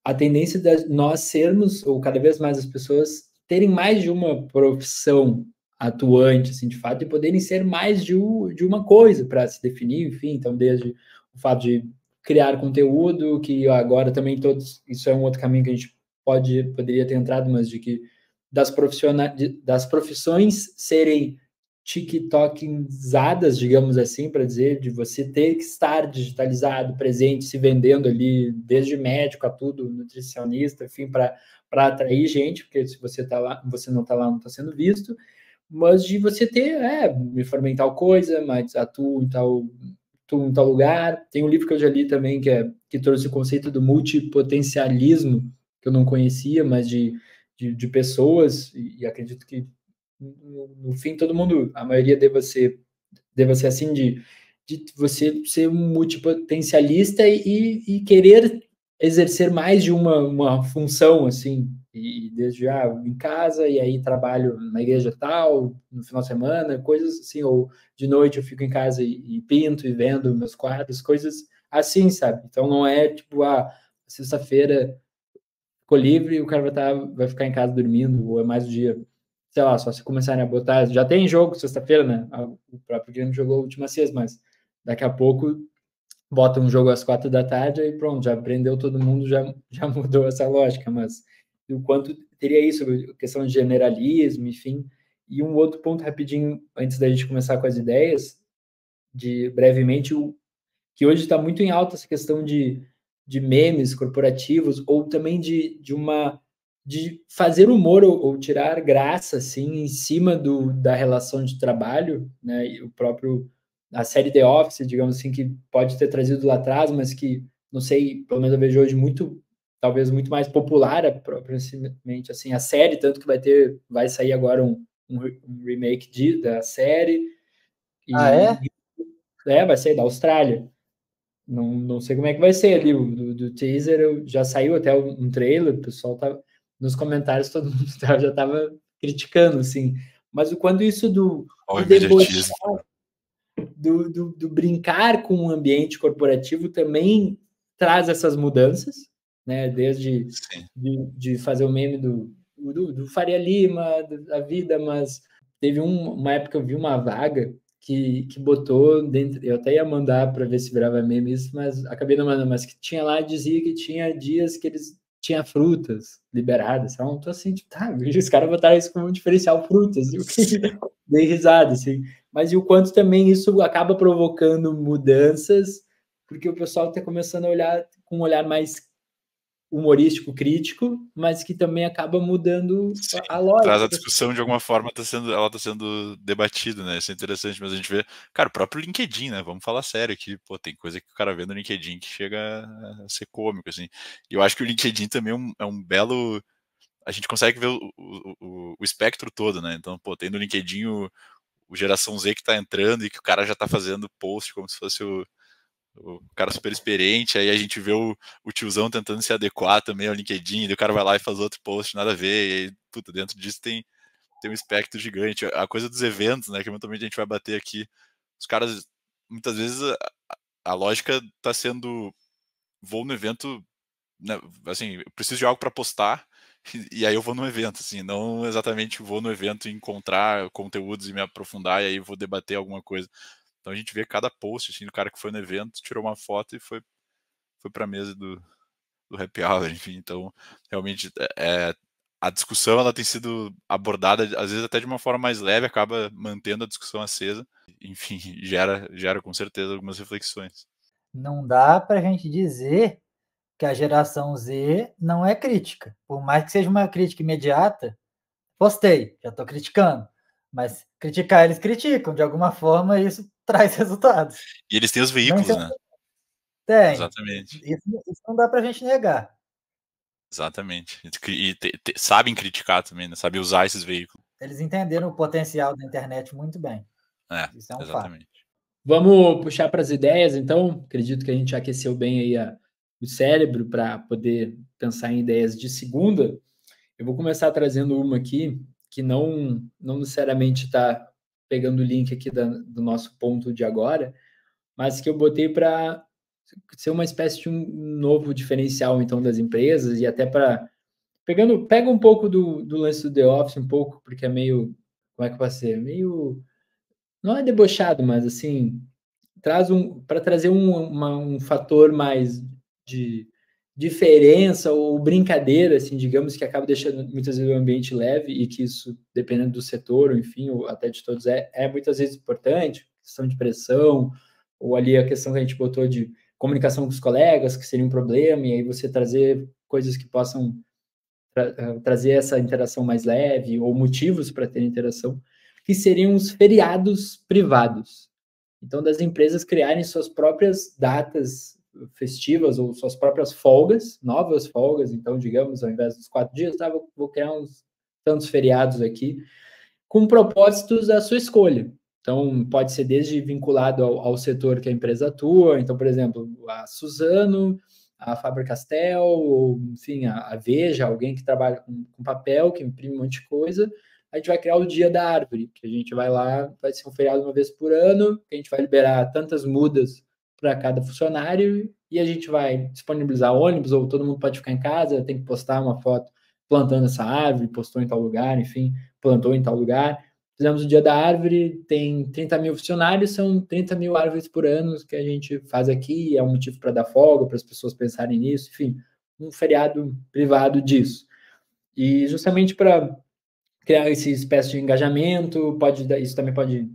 a tendência de nós sermos, ou cada vez mais as pessoas, terem mais de uma profissão atuante, assim, de fato, e poderem ser mais de uma coisa para se definir, enfim, então desde o fato de criar conteúdo, que agora também todos, isso é um outro caminho que a gente poderia ter entrado, mas de que das profissões serem tiktokizadas, digamos assim, para dizer, de você ter que estar digitalizado, presente, se vendendo ali, desde médico a tudo, nutricionista, enfim, para atrair gente, porque se você tá lá, você não está lá, não está sendo visto, mas de você ter, me formei em tal coisa, mas atuo em tal lugar. Tem um livro que eu já li também, que trouxe o conceito do multipotencialismo, que eu não conhecia, mas de pessoas, e acredito que no fim, todo mundo, a maioria deva ser assim, de você ser um multipotencialista e querer exercer mais de uma função, assim, e desde em casa, e aí trabalho na igreja tal, no final de semana, coisas assim, ou de noite eu fico em casa e pinto e vendo meus quadros, coisas assim, sabe? Então não é tipo, sexta-feira ficou livre e o cara vai ficar em casa dormindo, ou é mais o dia, sei lá, só se começarem a botar. Já tem jogo sexta-feira, né? O próprio Grêmio jogou a última sexta, mas daqui a pouco bota um jogo às 4 da tarde e pronto, já prendeu todo mundo, já mudou essa lógica, mas o quanto teria isso, questão de generalismo, enfim. E um outro ponto rapidinho, antes da gente começar com as ideias, de brevemente, que hoje está muito em alta essa questão de memes corporativos, ou também de fazer humor ou tirar graça assim em cima da relação de trabalho, né? E a série The Office, digamos assim, que pode ter trazido lá atrás, mas que não sei, pelo menos eu vejo hoje talvez muito mais popular, propriamente assim, a série, tanto que vai sair agora um remake da série, É? vai sair da Austrália. Não sei como é que vai ser ali. Do teaser já saiu até um trailer, o pessoal tá nos comentários, todo mundo já estava criticando, assim. Mas o quanto isso do debochar, do brincar com o ambiente corporativo também traz essas mudanças, né? Desde de fazer o meme do Faria Lima, da vida, mas teve uma época que eu vi uma vaga que botou dentro, eu até ia mandar para ver se virava meme isso, mas acabei não mandando, mas que tinha lá, dizia que tinha dias que eles tinha frutas liberadas, então tô assim, tá, os caras botaram isso como um diferencial, frutas, dei risada, assim, mas e o quanto também isso acaba provocando mudanças, porque o pessoal está começando a olhar com um olhar mais humorístico, crítico, mas que também acaba mudando a lógica. Traz a discussão de alguma forma, ela está sendo debatida, né? Isso é interessante, mas a gente vê, cara, o próprio LinkedIn, né? Vamos falar sério aqui, pô, tem coisa que o cara vê no LinkedIn que chega a ser cômico, assim. E eu acho que o LinkedIn também é um belo. A gente consegue ver o espectro todo, né? Então, pô, tem no LinkedIn o Geração Z que tá entrando e que o cara já tá fazendo post como se fosse o cara super experiente, aí a gente vê o tiozão tentando se adequar também ao LinkedIn, e o cara vai lá e faz outro post, nada a ver, e aí, puta, dentro disso tem um espectro gigante. A coisa dos eventos, né, que eventualmente a gente vai bater aqui, os caras, muitas vezes, a lógica tá sendo, vou no evento, né, assim, eu preciso de algo para postar, e aí eu vou no evento, assim, não exatamente vou no evento e encontrar conteúdos e me aprofundar, e aí vou debater alguma coisa. Então a gente vê cada post assim, do cara que foi no evento, tirou uma foto e foi para a mesa do happy hour, enfim. Então, realmente, a discussão ela tem sido abordada, às vezes até de uma forma mais leve, acaba mantendo a discussão acesa. Enfim, gera com certeza algumas reflexões. Não dá para a gente dizer que a geração Z não é crítica. Por mais que seja uma crítica imediata, postei, já estou criticando. Mas criticar, eles criticam. De alguma forma, isso traz resultados. E eles têm os veículos, né? Tem. Exatamente. Isso não dá para a gente negar. Exatamente. E sabem criticar também, né? Sabem usar esses veículos. Eles entenderam o potencial da internet muito bem. Isso é um exatamente. fato. Vamos puxar para as ideias, então. Acredito que a gente aqueceu bem aí o cérebro para poder pensar em ideias de segunda. Eu vou começar trazendo uma aqui que não necessariamente está pegando o link aqui do nosso ponto de agora, mas que eu botei para ser uma espécie de um novo diferencial, então, das empresas, e até para... Pega um pouco do lance do The Office, um pouco, porque é meio... Como é que vai ser? Meio... Não é debochado, mas, assim, para trazer um fator mais de diferença ou brincadeira, assim, digamos, que acaba deixando muitas vezes o ambiente leve e que isso, dependendo do setor, ou enfim, ou até de todos, é muitas vezes importante, questão de pressão, ou ali a questão que a gente botou de comunicação com os colegas, que seria um problema, e aí você trazer coisas que possam trazer essa interação mais leve, ou motivos para ter interação, que seriam os feriados privados. Então, das empresas criarem suas próprias datas festivas ou suas próprias folgas, novas folgas. Então, digamos, ao invés dos 4 dias, vou criar uns tantos feriados aqui, com propósitos à sua escolha. Então, pode ser desde vinculado ao setor que a empresa atua. Então, por exemplo, a Suzano, a Faber-Castell, ou, enfim, a Veja, alguém que trabalha com papel, que imprime um monte de coisa. A gente vai criar o Dia da Árvore, que a gente vai lá, vai ser um feriado uma vez por ano, que a gente vai liberar tantas mudas para cada funcionário, e a gente vai disponibilizar ônibus, ou todo mundo pode ficar em casa, tem que postar uma foto plantando essa árvore, postou em tal lugar, enfim, plantou em tal lugar. Fizemos o Dia da Árvore, tem 30 mil funcionários, são 30 mil árvores por ano que a gente faz aqui, é um motivo para dar folga, para as pessoas pensarem nisso, enfim, um feriado privado disso. E justamente para criar essa espécie de engajamento, isso também pode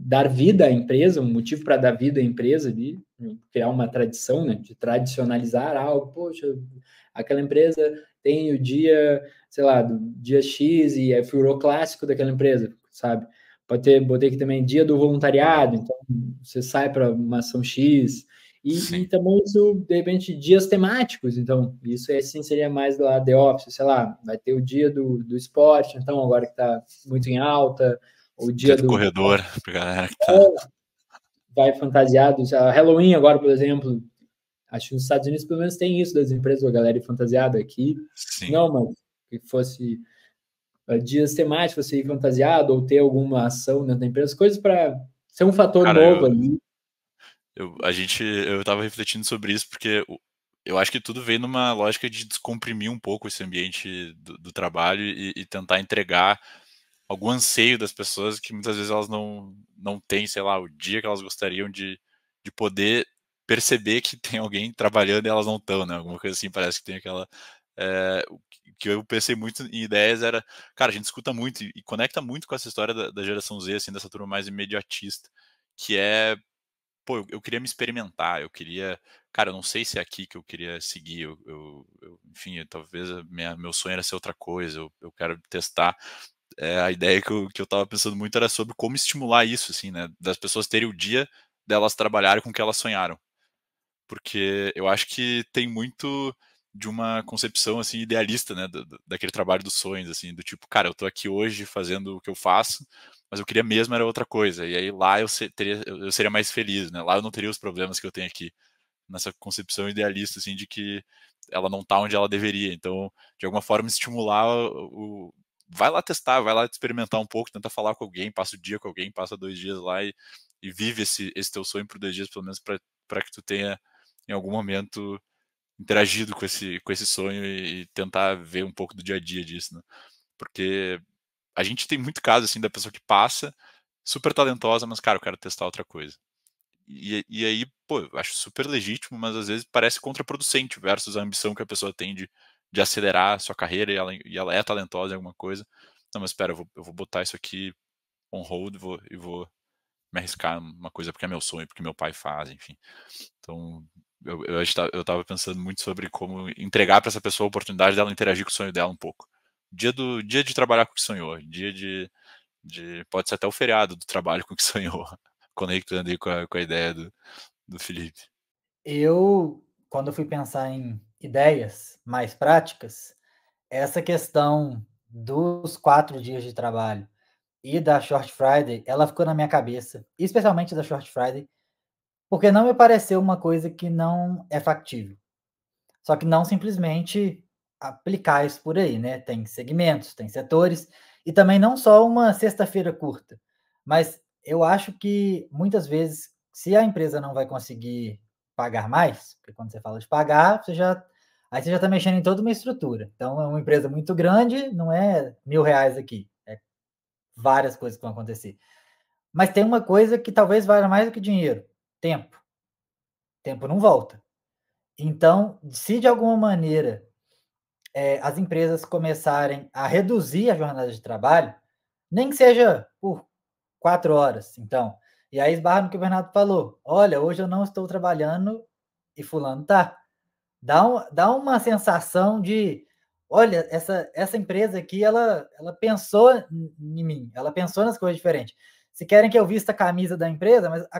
dar vida à empresa, um motivo para dar vida à empresa ali, criar uma tradição, né, de tradicionalizar algo. Poxa, aquela empresa tem o dia, sei lá, do dia X e é furor clássico daquela empresa, sabe? Botei aqui também dia do voluntariado, então você sai para uma ação X, e também isso, de repente, dias temáticos. Então, isso aí sim seria mais lá The Office, sei lá, vai ter o dia do esporte, então, agora que está muito em alta, o dia do corredor, pra galera que tá... vai fantasiado. Halloween agora, por exemplo, acho que nos Estados Unidos pelo menos tem isso das empresas, a galera fantasiada aqui. Sim. Não, mas que fosse dias temáticos, você ir fantasiado ou ter alguma ação dentro da empresa, coisas para ser um fator novo ali. Eu tava refletindo sobre isso porque eu acho que tudo vem numa lógica de descomprimir um pouco esse ambiente do trabalho e tentar entregar algum anseio das pessoas que muitas vezes elas não têm, sei lá, o dia que elas gostariam de poder perceber que tem alguém trabalhando e elas não estão, né? Alguma coisa assim, parece que tem aquela... o que eu pensei muito em ideias era, cara, a gente escuta muito e conecta muito com essa história da geração Z, assim, dessa turma mais imediatista, que é, pô, eu queria me experimentar, eu queria, cara, eu não sei se é aqui que eu queria seguir, enfim, talvez meu sonho era ser outra coisa, eu quero testar. A ideia que eu tava pensando muito era sobre como estimular isso, assim, né, das pessoas terem o dia delas trabalharem com o que elas sonharam. Porque eu acho que tem muito de uma concepção, assim, idealista, né, daquele trabalho dos sonhos, assim, do tipo, cara, eu tô aqui hoje fazendo o que eu faço, mas eu queria mesmo era outra coisa, e aí lá eu seria mais feliz, né, lá eu não teria os problemas que eu tenho aqui, nessa concepção idealista, assim, de que ela não tá onde ela deveria, então, de alguma forma, estimular vai lá testar, vai lá experimentar um pouco, tenta falar com alguém, passa o dia com alguém, passa 2 dias lá e vive esse teu sonho por 2 dias, pelo menos para que tu tenha, em algum momento, interagido com esse sonho e tentar ver um pouco do dia a dia disso, né? Porque a gente tem muito caso, assim, da pessoa que passa, super talentosa, mas, cara, eu quero testar outra coisa. E aí, pô, eu acho super legítimo, mas às vezes parece contraproducente versus a ambição que a pessoa tem de acelerar a sua carreira e ela é talentosa em alguma coisa. Não, mas espera, eu vou botar isso aqui on hold e vou me arriscar uma coisa porque é meu sonho, porque meu pai faz, enfim. Então, eu tava pensando muito sobre como entregar para essa pessoa a oportunidade dela interagir com o sonho dela um pouco. Dia de trabalhar com o que sonhou, dia de pode ser até o feriado do trabalho com o que sonhou, conectando aí com a ideia do Felipe. Quando eu fui pensar em ideias mais práticas, essa questão dos 4 dias de trabalho e da Short Friday, ela ficou na minha cabeça, especialmente da Short Friday, porque não me pareceu uma coisa que não é factível. Só que não simplesmente aplicar isso por aí, né? Tem segmentos, tem setores, e também não só uma sexta-feira curta, Mas eu acho que muitas vezes, se a empresa não vai conseguir pagar mais, porque quando você fala de pagar, aí você já está mexendo em toda uma estrutura. Então, é uma empresa muito grande, não é R$1.000 aqui, é várias coisas que vão acontecer. Mas tem uma coisa que talvez valha mais do que dinheiro: tempo. Tempo não volta. Então, se de alguma maneira as empresas começarem a reduzir a jornada de trabalho, nem que seja por 4 horas, então. E aí esbarra no que o Bernardo falou: olha, hoje eu não estou trabalhando e fulano tá. Dá uma sensação de, olha, essa empresa aqui, ela pensou em mim, ela pensou nas coisas diferentes. Se querem que eu vista a camisa da empresa, mas a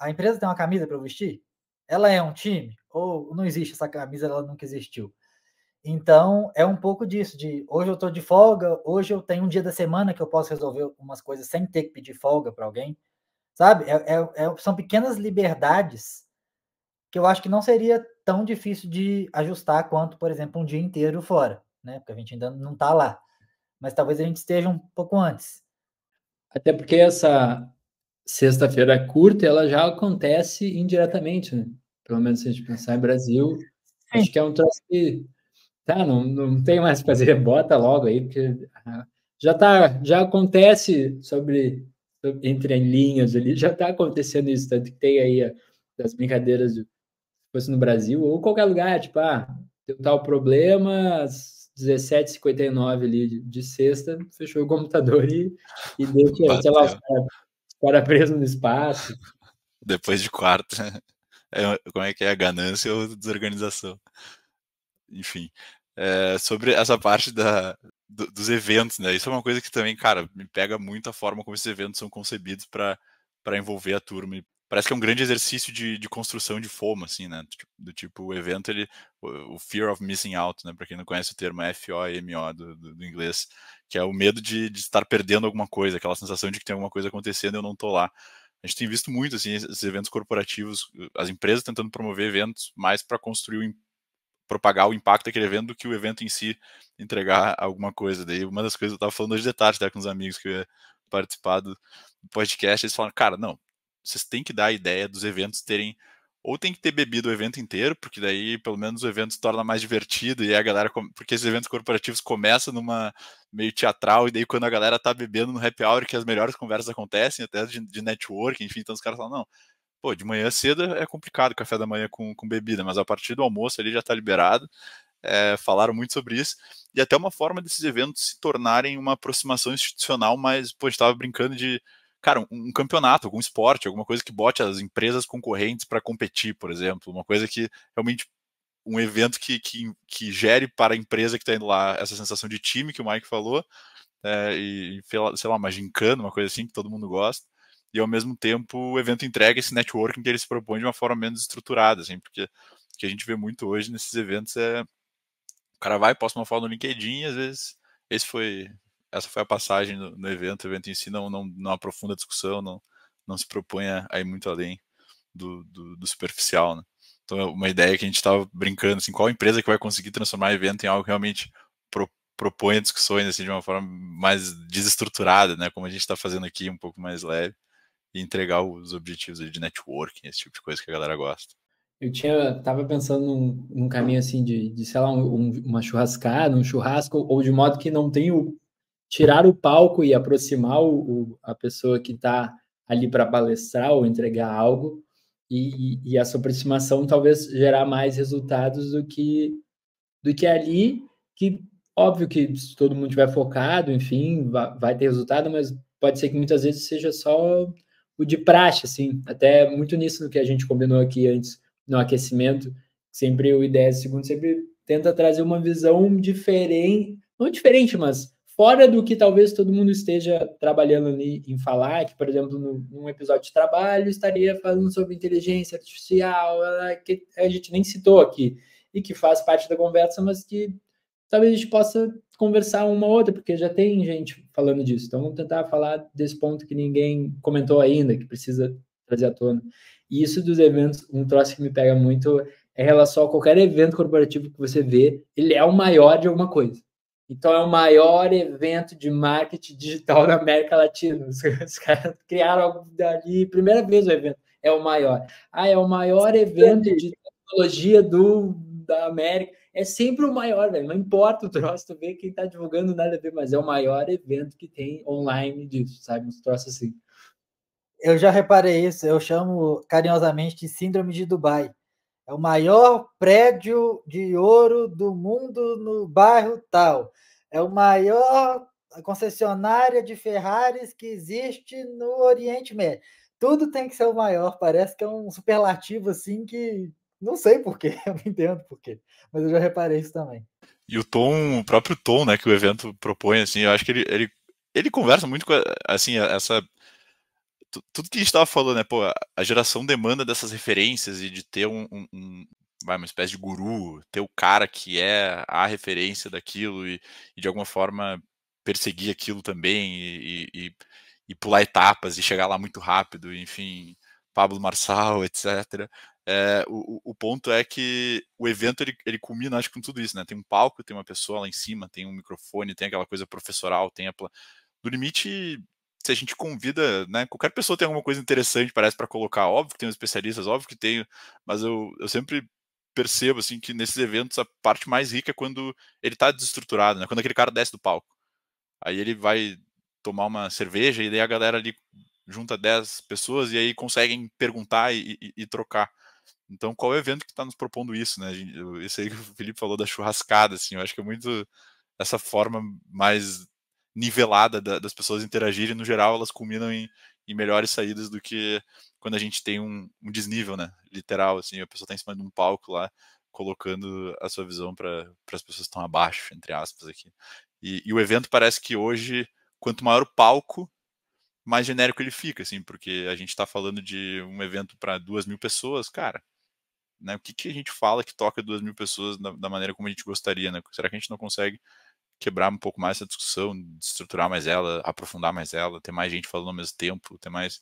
empresa tem uma camisa para eu vestir? Ela é um time? Ou não existe essa camisa, ela nunca existiu? Então, é um pouco disso, de hoje eu estou de folga, hoje eu tenho um dia da semana que eu posso resolver algumas coisas sem ter que pedir folga para alguém, sabe? São pequenas liberdades que eu acho que não seria tão difícil de ajustar quanto, por exemplo, um dia inteiro fora, né? Porque a gente ainda não está lá. Mas talvez a gente esteja um pouco antes. Até porque essa sexta-feira curta, ela já acontece indiretamente, né? Pelo menos se a gente pensar em Brasil, acho que é um troço que não tem mais o que fazer, bota logo aí, porque já acontece entre linhas ali, já está acontecendo isso, tanto que tem aí as brincadeiras, se fosse no Brasil, ou qualquer lugar, tipo, tem tal problema, às 17h59 ali de sexta, fechou o computador e deixa, sei lá, os caras presos no espaço. Depois de quarta. Como é que é a ganância ou desorganização? Enfim, sobre essa parte dos eventos, né? Isso é uma coisa que também, cara, me pega muito a forma como esses eventos são concebidos para envolver a turma. E parece que é um grande exercício de construção de FOMO, assim, né? Do tipo, o evento, o Fear of Missing Out, né? Para quem não conhece o termo, FOMO do inglês, que é o medo de estar perdendo alguma coisa, aquela sensação de que tem alguma coisa acontecendo e eu não tô lá. A gente tem visto muito, assim, esses eventos corporativos, as empresas tentando promover eventos mais para construir propagar o impacto daquele evento do que o evento em si entregar alguma coisa. Daí uma das coisas, eu tava falando hoje de tarde, com uns amigos que eu ia participar do podcast, eles falaram, cara, não, vocês têm que dar a ideia dos eventos terem, ou tem que ter bebido o evento inteiro, porque daí pelo menos o evento se torna mais divertido, e a galera, porque esses eventos corporativos começam numa meio teatral, e daí quando a galera tá bebendo no happy hour, que as melhores conversas acontecem, até de networking, enfim, então os caras falam, não, pô, de manhã cedo é complicado café da manhã com bebida, mas a partir do almoço ali já está liberado. Falaram muito sobre isso, e até uma forma desses eventos se tornarem uma aproximação institucional, mas, pô, a gente estava brincando de, cara, um campeonato, algum esporte, alguma coisa que bote as empresas concorrentes para competir, por exemplo, uma coisa que realmente, um evento que gere para a empresa que está indo lá essa sensação de time que o Mike falou, e sei lá, uma gincana, uma coisa assim que todo mundo gosta, e ao mesmo tempo o evento entrega esse networking que ele se propõe de uma forma menos estruturada, assim, porque o que a gente vê muito hoje nesses eventos o cara vai, posta uma foto no LinkedIn e às vezes essa foi a passagem no evento, o evento em si não aprofunda a discussão, não se propõe a ir muito além do superficial, né? Então é uma ideia que a gente estava brincando, assim, qual empresa que vai conseguir transformar evento em algo que realmente propõe discussões assim, de uma forma mais desestruturada, né? Como a gente está fazendo aqui, um pouco mais leve, e entregar os objetivos de networking, esse tipo de coisa que a galera gosta. Eu tava pensando num caminho assim de sei lá, uma churrascada, um churrasco, ou de modo que não tem tirar o palco e aproximar a pessoa que está ali para palestrar ou entregar algo, e essa aproximação talvez gerar mais resultados do que ali, que óbvio que se todo mundo estiver focado, enfim, vai ter resultado, mas pode ser que muitas vezes seja só o de praxe, assim, até muito nisso que a gente combinou aqui antes, no aquecimento, sempre o IDS segundo sempre tenta trazer uma visão diferente, não diferente, mas fora do que talvez todo mundo esteja trabalhando ali em falar, que, por exemplo, num episódio de trabalho, estaria falando sobre inteligência artificial, que a gente nem citou aqui, e que faz parte da conversa, mas que talvez a gente possa conversar uma ou outra, porque já tem gente falando disso. Então, vamos tentar falar desse ponto que ninguém comentou ainda, que precisa trazer à tona. E isso dos eventos, um troço que me pega muito é em relação a qualquer evento corporativo que você vê, ele é o maior de alguma coisa. Então, é o maior evento de marketing digital da América Latina. Os caras criaram ali, primeira vez o evento, é o maior. É o maior evento de tecnologia da América. É sempre o maior, velho. Não importa o troço, tu vê quem tá divulgando nada a ver, mas é o maior evento que tem online disso, sabe? Uns troços assim. Eu já reparei isso, eu chamo carinhosamente de síndrome de Dubai. É o maior prédio de ouro do mundo no bairro tal. É o maior concessionária de Ferraris que existe no Oriente Médio. Tudo tem que ser o maior, parece que é um superlativo assim que não sei porquê, eu não entendo porquê, mas eu já reparei isso também. E o próprio tom, né, que o evento propõe, assim, eu acho que ele conversa muito com, assim, tudo que a gente estava falando, né, pô, a geração demanda dessas referências e de ter uma espécie de guru, ter o cara que é a referência daquilo e de alguma forma perseguir aquilo também e pular etapas e chegar lá muito rápido, enfim, Pablo Marçal, etc. O ponto é que o evento ele culmina, acho, com tudo isso, né? Tem um palco, tem uma pessoa lá em cima, tem um microfone, tem aquela coisa professoral, no limite, se a gente convida, né? Qualquer pessoa tem alguma coisa interessante, parece, para colocar. Óbvio que tem os especialistas, óbvio que tem, mas eu sempre percebo assim que nesses eventos a parte mais rica é quando ele tá desestruturado, né? Quando aquele cara desce do palco. Aí ele vai tomar uma cerveja e daí a galera ali junta 10 pessoas e aí conseguem perguntar e trocar. Então, qual é o evento que está nos propondo isso, né? Isso aí que o Felipe falou da churrascada, assim, eu acho que é muito essa forma mais nivelada das pessoas interagirem, no geral, elas culminam em melhores saídas do que quando a gente tem um desnível, né? Literal, assim, a pessoa está em cima de um palco lá, colocando a sua visão para as pessoas que estão abaixo, entre aspas, aqui. E o evento parece que hoje, quanto maior o palco, mais genérico ele fica, assim, porque a gente está falando de um evento para 2.000 pessoas, cara, né? O que a gente fala que toca 2.000 pessoas da maneira como a gente gostaria, né? Será que a gente não consegue quebrar um pouco mais essa discussão, estruturar mais ela, aprofundar mais ela, ter mais gente falando ao mesmo tempo, ter mais,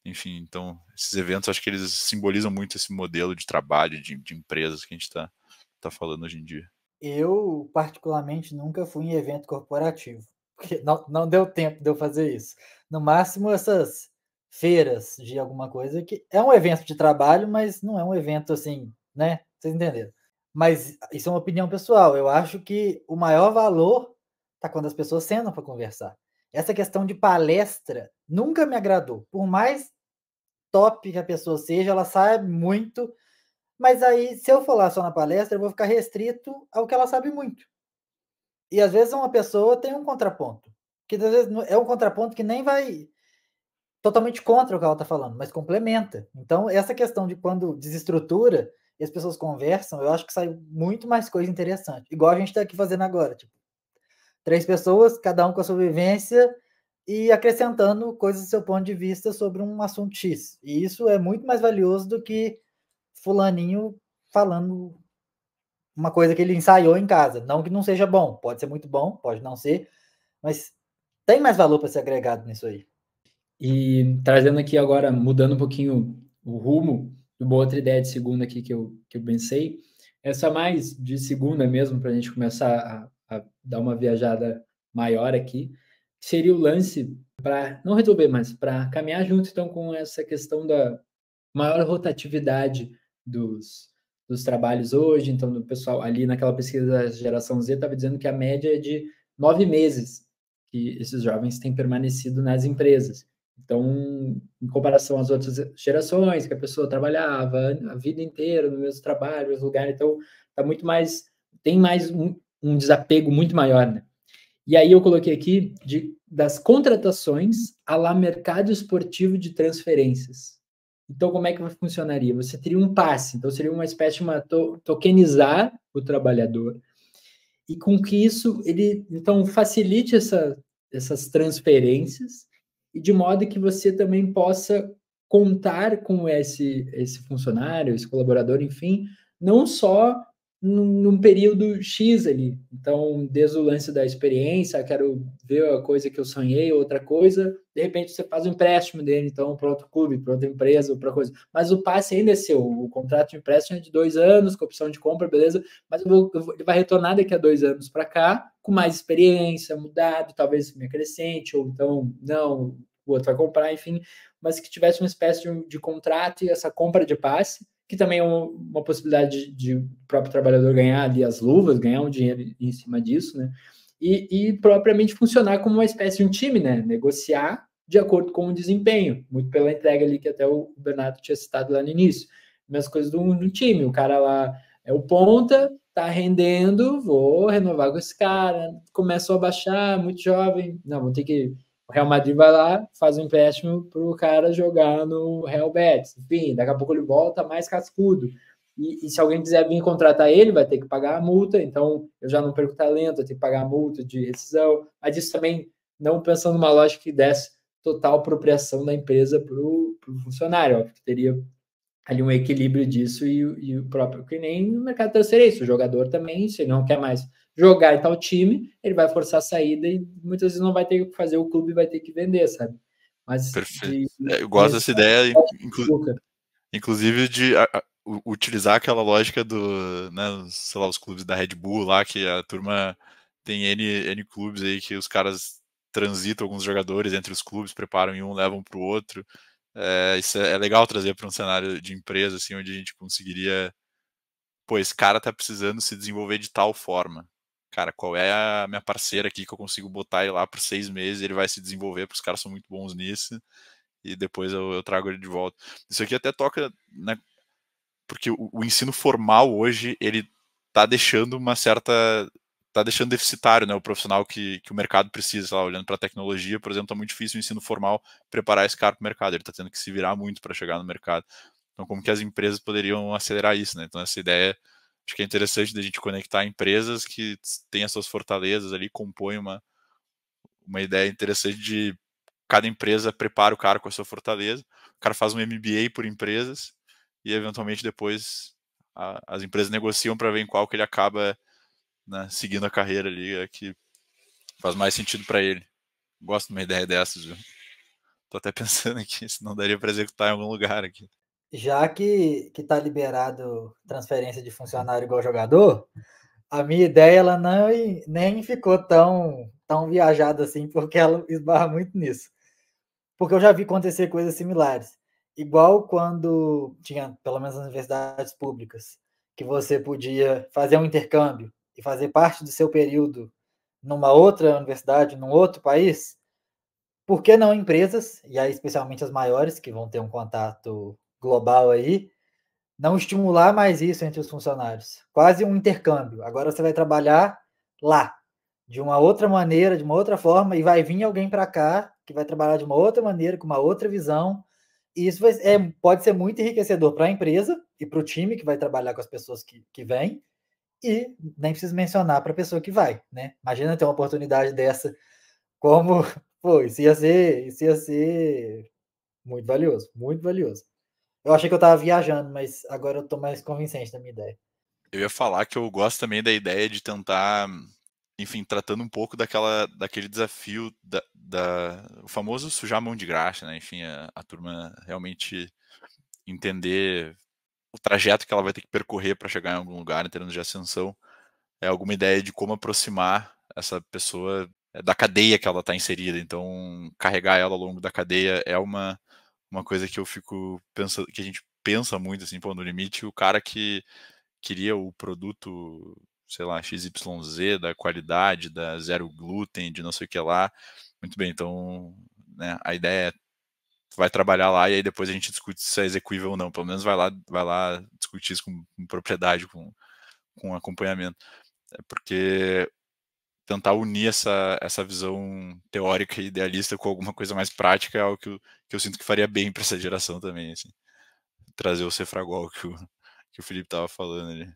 enfim, então esses eventos acho que eles simbolizam muito esse modelo de trabalho, de empresas que a gente tá falando hoje em dia. Eu, particularmente, nunca fui em evento corporativo, porque não deu tempo de eu fazer isso. No máximo, essas feiras de alguma coisa, que é um evento de trabalho, mas não é um evento assim, né? Vocês entenderam? Mas isso é uma opinião pessoal. Eu acho que o maior valor tá quando as pessoas sentam para conversar. Essa questão de palestra nunca me agradou. Por mais top que a pessoa seja, ela sabe muito, mas aí, se eu for lá só na palestra, eu vou ficar restrito ao que ela sabe muito. E às vezes uma pessoa tem um contraponto, que às vezes é um contraponto que nem vai totalmente contra o que ela está falando, mas complementa. Então, essa questão de quando desestrutura e as pessoas conversam, eu acho que sai muito mais coisa interessante. Igual a gente está aqui fazendo agora, tipo, 3 pessoas, cada um com a sua vivência e acrescentando coisas do seu ponto de vista sobre um assunto X. E isso é muito mais valioso do que fulaninho falando uma coisa que ele ensaiou em casa. Não que não seja bom, pode ser muito bom, pode não ser, mas tem mais valor para ser agregado nisso aí. E trazendo aqui agora, mudando um pouquinho o rumo, uma outra ideia de segunda aqui que eu pensei, essa mais de segunda mesmo, para a gente começar a dar uma viajada maior aqui, seria o lance para não resolver, mas para caminhar junto então com essa questão da maior rotatividade dos trabalhos hoje. Então, do pessoal ali naquela pesquisa da geração Z estava dizendo que a média é de 9 meses que esses jovens têm permanecido nas empresas. Então, em comparação às outras gerações, que a pessoa trabalhava a vida inteira no mesmo trabalho, no mesmo lugar, então tá muito mais, tem mais um desapego muito maior, né? E aí eu coloquei aqui das contratações à la mercado esportivo de transferências. Então, como é que funcionaria? Você teria um passe, então seria uma espécie de tokenizar o trabalhador, e com que isso, ele, então, facilite essas transferências, e de modo que você também possa contar com esse funcionário, esse colaborador, enfim, não só num período X ali. Então, desde o lance da experiência, quero ver a coisa que eu sonhei, outra coisa, de repente você faz um empréstimo dele, então, para outro clube, para outra empresa, para coisa. Mas o passe ainda é seu, o contrato de empréstimo é de 2 anos, com opção de compra, beleza, mas ele vai retornar daqui a 2 anos para cá, com mais experiência, mudado, talvez me acrescente, ou então, não, o outro vai comprar, enfim, mas que tivesse uma espécie de contrato e essa compra de passe, que também é uma possibilidade de o próprio trabalhador ganhar ali as luvas, ganhar um dinheiro em cima disso, né? E propriamente funcionar como uma espécie de um time, né? Negociar de acordo com o desempenho, muito pela entrega ali que até o Bernardo tinha citado lá no início. Mesmas coisas do time, o cara lá é o ponta, tá rendendo, vou renovar com esse cara, começou a baixar, muito jovem, não, vou ter que... O Real Madrid vai lá, faz um empréstimo para o cara jogar no Real Betis. Enfim, daqui a pouco ele volta mais cascudo. E se alguém quiser vir contratar ele, vai ter que pagar a multa. Então, eu já não perco talento, eu tenho que pagar a multa de rescisão. Mas isso também, não pensando numa lógica que desse total apropriação da empresa para o funcionário. Óbvio que teria ali um equilíbrio disso e o próprio, que nem no mercado transferência. O jogador também, se ele não quer mais jogar em tal time, ele vai forçar a saída e muitas vezes não vai ter que fazer, o clube vai ter que vender, sabe? Mas perfeito. Eu gosto dessa ideia, inclusive de utilizar aquela lógica do, né, sei lá, os clubes da Red Bull lá, que a turma tem N clubes aí que os caras transitam alguns jogadores entre os clubes, preparam em um, levam para o outro. Isso é legal trazer para um cenário de empresa, assim, onde a gente conseguiria, pô, esse cara tá precisando se desenvolver de tal forma. Cara, qual é a minha parceira aqui que eu consigo botar ele lá por 6 meses, ele vai se desenvolver, porque os caras são muito bons nisso, e depois eu trago ele de volta. Isso aqui até toca, né, porque o ensino formal hoje, ele tá deixando tá deixando deficitário, né, o profissional que o mercado precisa, sei lá, olhando para a tecnologia, por exemplo, tá muito difícil o ensino formal preparar esse cara para o mercado, ele tá tendo que se virar muito para chegar no mercado. Então, como que as empresas poderiam acelerar isso, né? Então, essa ideia, acho que é interessante da gente conectar empresas que têm as suas fortalezas ali, compõem uma ideia interessante de cada empresa prepara o cara com a sua fortaleza, o cara faz um MBA por empresas e, eventualmente, depois as empresas negociam para ver em qual que ele acaba, né, seguindo a carreira ali, que faz mais sentido para ele. Gosto de uma ideia dessas, viu? Tô até pensando aqui se não daria para executar em algum lugar aqui. Já que está liberado transferência de funcionário igual jogador, a minha ideia ela não nem ficou tão viajada assim, porque ela esbarra muito nisso. Porque eu já vi acontecer coisas similares. Igual quando tinha, pelo menos nas universidades públicas, que você podia fazer um intercâmbio e fazer parte do seu período numa outra universidade, num outro país. Por que não empresas, e aí especialmente as maiores, que vão ter um contato global aí, não estimular mais isso entre os funcionários? Quase um intercâmbio. Agora você vai trabalhar lá, de uma outra maneira, de uma outra forma, e vai vir alguém para cá que vai trabalhar de uma outra maneira, com uma outra visão. E isso pode ser muito enriquecedor para a empresa e para o time que vai trabalhar com as pessoas que vêm, e nem preciso mencionar para a pessoa que vai, né? Imagina ter uma oportunidade dessa, como, pô, isso ia ser muito valioso, muito valioso. Eu achei que eu estava viajando, mas agora eu estou mais convincente da minha ideia. Eu ia falar que eu gosto também da ideia de tentar, enfim, tratando um pouco daquele desafio o famoso sujar a mão de graxa, né? Enfim, a turma realmente entender o trajeto que ela vai ter que percorrer para chegar em algum lugar em termos de ascensão. É alguma ideia de como aproximar essa pessoa da cadeia que ela está inserida. Então, carregar ela ao longo da cadeia é uma coisa que eu fico pensando, que a gente pensa muito, assim, pô, no limite, o cara que queria o produto, sei lá, XYZ, da qualidade, da zero glúten, de não sei o que lá. Muito bem, então, né, a ideia é vai trabalhar lá e aí depois a gente discute se é execuível ou não. Pelo menos vai lá discutir isso com propriedade, com acompanhamento. Porque tentar unir essa visão teórica e idealista com alguma coisa mais prática é algo que eu sinto que faria bem para essa geração também, assim. Trazer o Cefragol que o Felipe estava falando ali.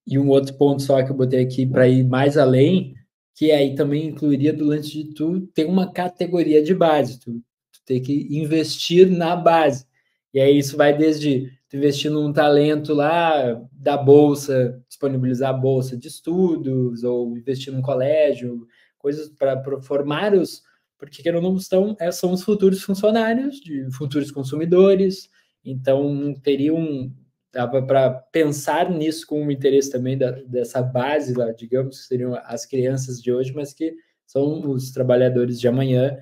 E um outro ponto só que eu botei aqui para ir mais além, que aí também incluiria durante de tu ter uma categoria de base, tu ter que investir na base. E aí isso vai desde investir num talento lá da bolsa, disponibilizar a bolsa de estudos, ou investir num colégio, coisas para formar os, porque querendo ou não são os futuros funcionários, de futuros consumidores, então dava para pensar nisso com o interesse também dessa base lá, digamos, que seriam as crianças de hoje, mas que são os trabalhadores de amanhã,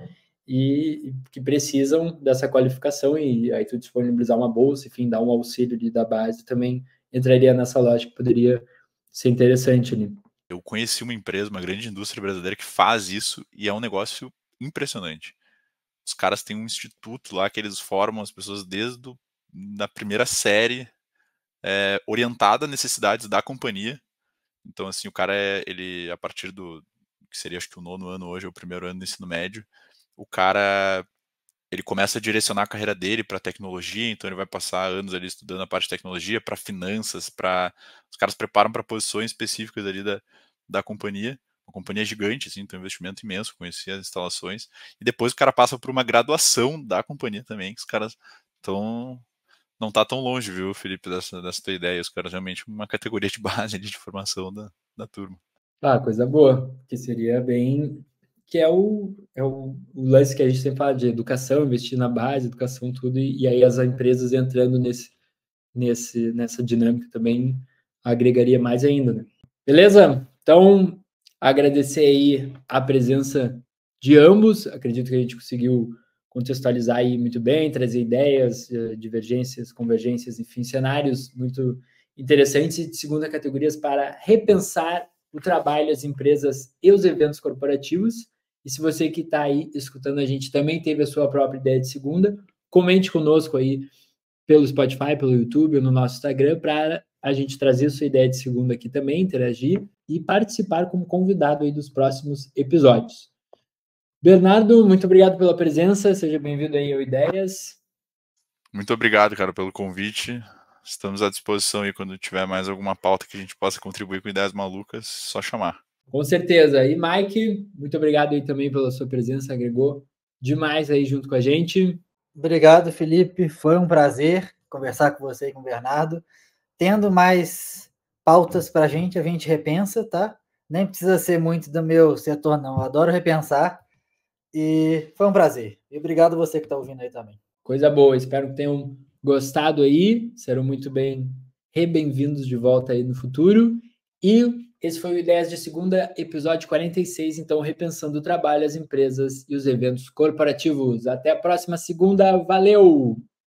e que precisam dessa qualificação, e aí tu disponibilizar uma bolsa, enfim, dar um auxílio da base, também entraria nessa lógica, poderia ser interessante ali. Eu conheci uma empresa, uma grande indústria brasileira que faz isso, e é um negócio impressionante. Os caras têm um instituto lá que eles formam as pessoas desde da primeira série, orientada a necessidades da companhia. Então, assim, o cara ele, a partir do que seria, acho que o 9º ano hoje, é o primeiro ano do ensino médio, o cara, ele começa a direcionar a carreira dele para tecnologia, então ele vai passar anos ali estudando a parte de tecnologia, para finanças, os caras preparam para posições específicas ali da companhia, uma companhia gigante, assim, então um investimento imenso, conhecer as instalações, e depois o cara passa por uma graduação da companhia também, que os caras estão... Não tá tão longe, viu, Felipe, dessa tua ideia. Os caras realmente uma categoria de base ali de formação da turma. Ah, coisa boa, que seria bem... que é o lance que a gente sempre fala de educação, investir na base, educação, tudo, e aí as empresas entrando nessa dinâmica também agregaria mais ainda, né? Beleza? Então, agradecer aí a presença de ambos, acredito que a gente conseguiu contextualizar aí muito bem, trazer ideias, divergências, convergências, enfim, cenários muito interessantes e de segunda categorias para repensar o trabalho, as empresas e os eventos corporativos. E se você que está aí escutando a gente também teve a sua própria ideia de segunda, comente conosco aí pelo Spotify, pelo YouTube, no nosso Instagram, para a gente trazer a sua ideia de segunda aqui também, interagir e participar como convidado aí dos próximos episódios. Bernardo, muito obrigado pela presença, seja bem-vindo aí ao Ideias. Muito obrigado, cara, pelo convite. Estamos à disposição aí quando tiver mais alguma pauta que a gente possa contribuir com ideias malucas, só chamar. Com certeza. E Mike, muito obrigado aí também pela sua presença, agregou demais aí junto com a gente. Obrigado, Felipe. Foi um prazer conversar com você e com o Bernardo. Tendo mais pautas para a gente repensa, tá? Nem precisa ser muito do meu setor, não. Eu adoro repensar. E foi um prazer. E obrigado a você que está ouvindo aí também. Coisa boa. Espero que tenham gostado aí. Serão muito bem-vindos de volta aí no futuro. E esse foi o Ideias de Segunda, episódio 46. Então, repensando o trabalho, as empresas e os eventos corporativos. Até a próxima segunda. Valeu!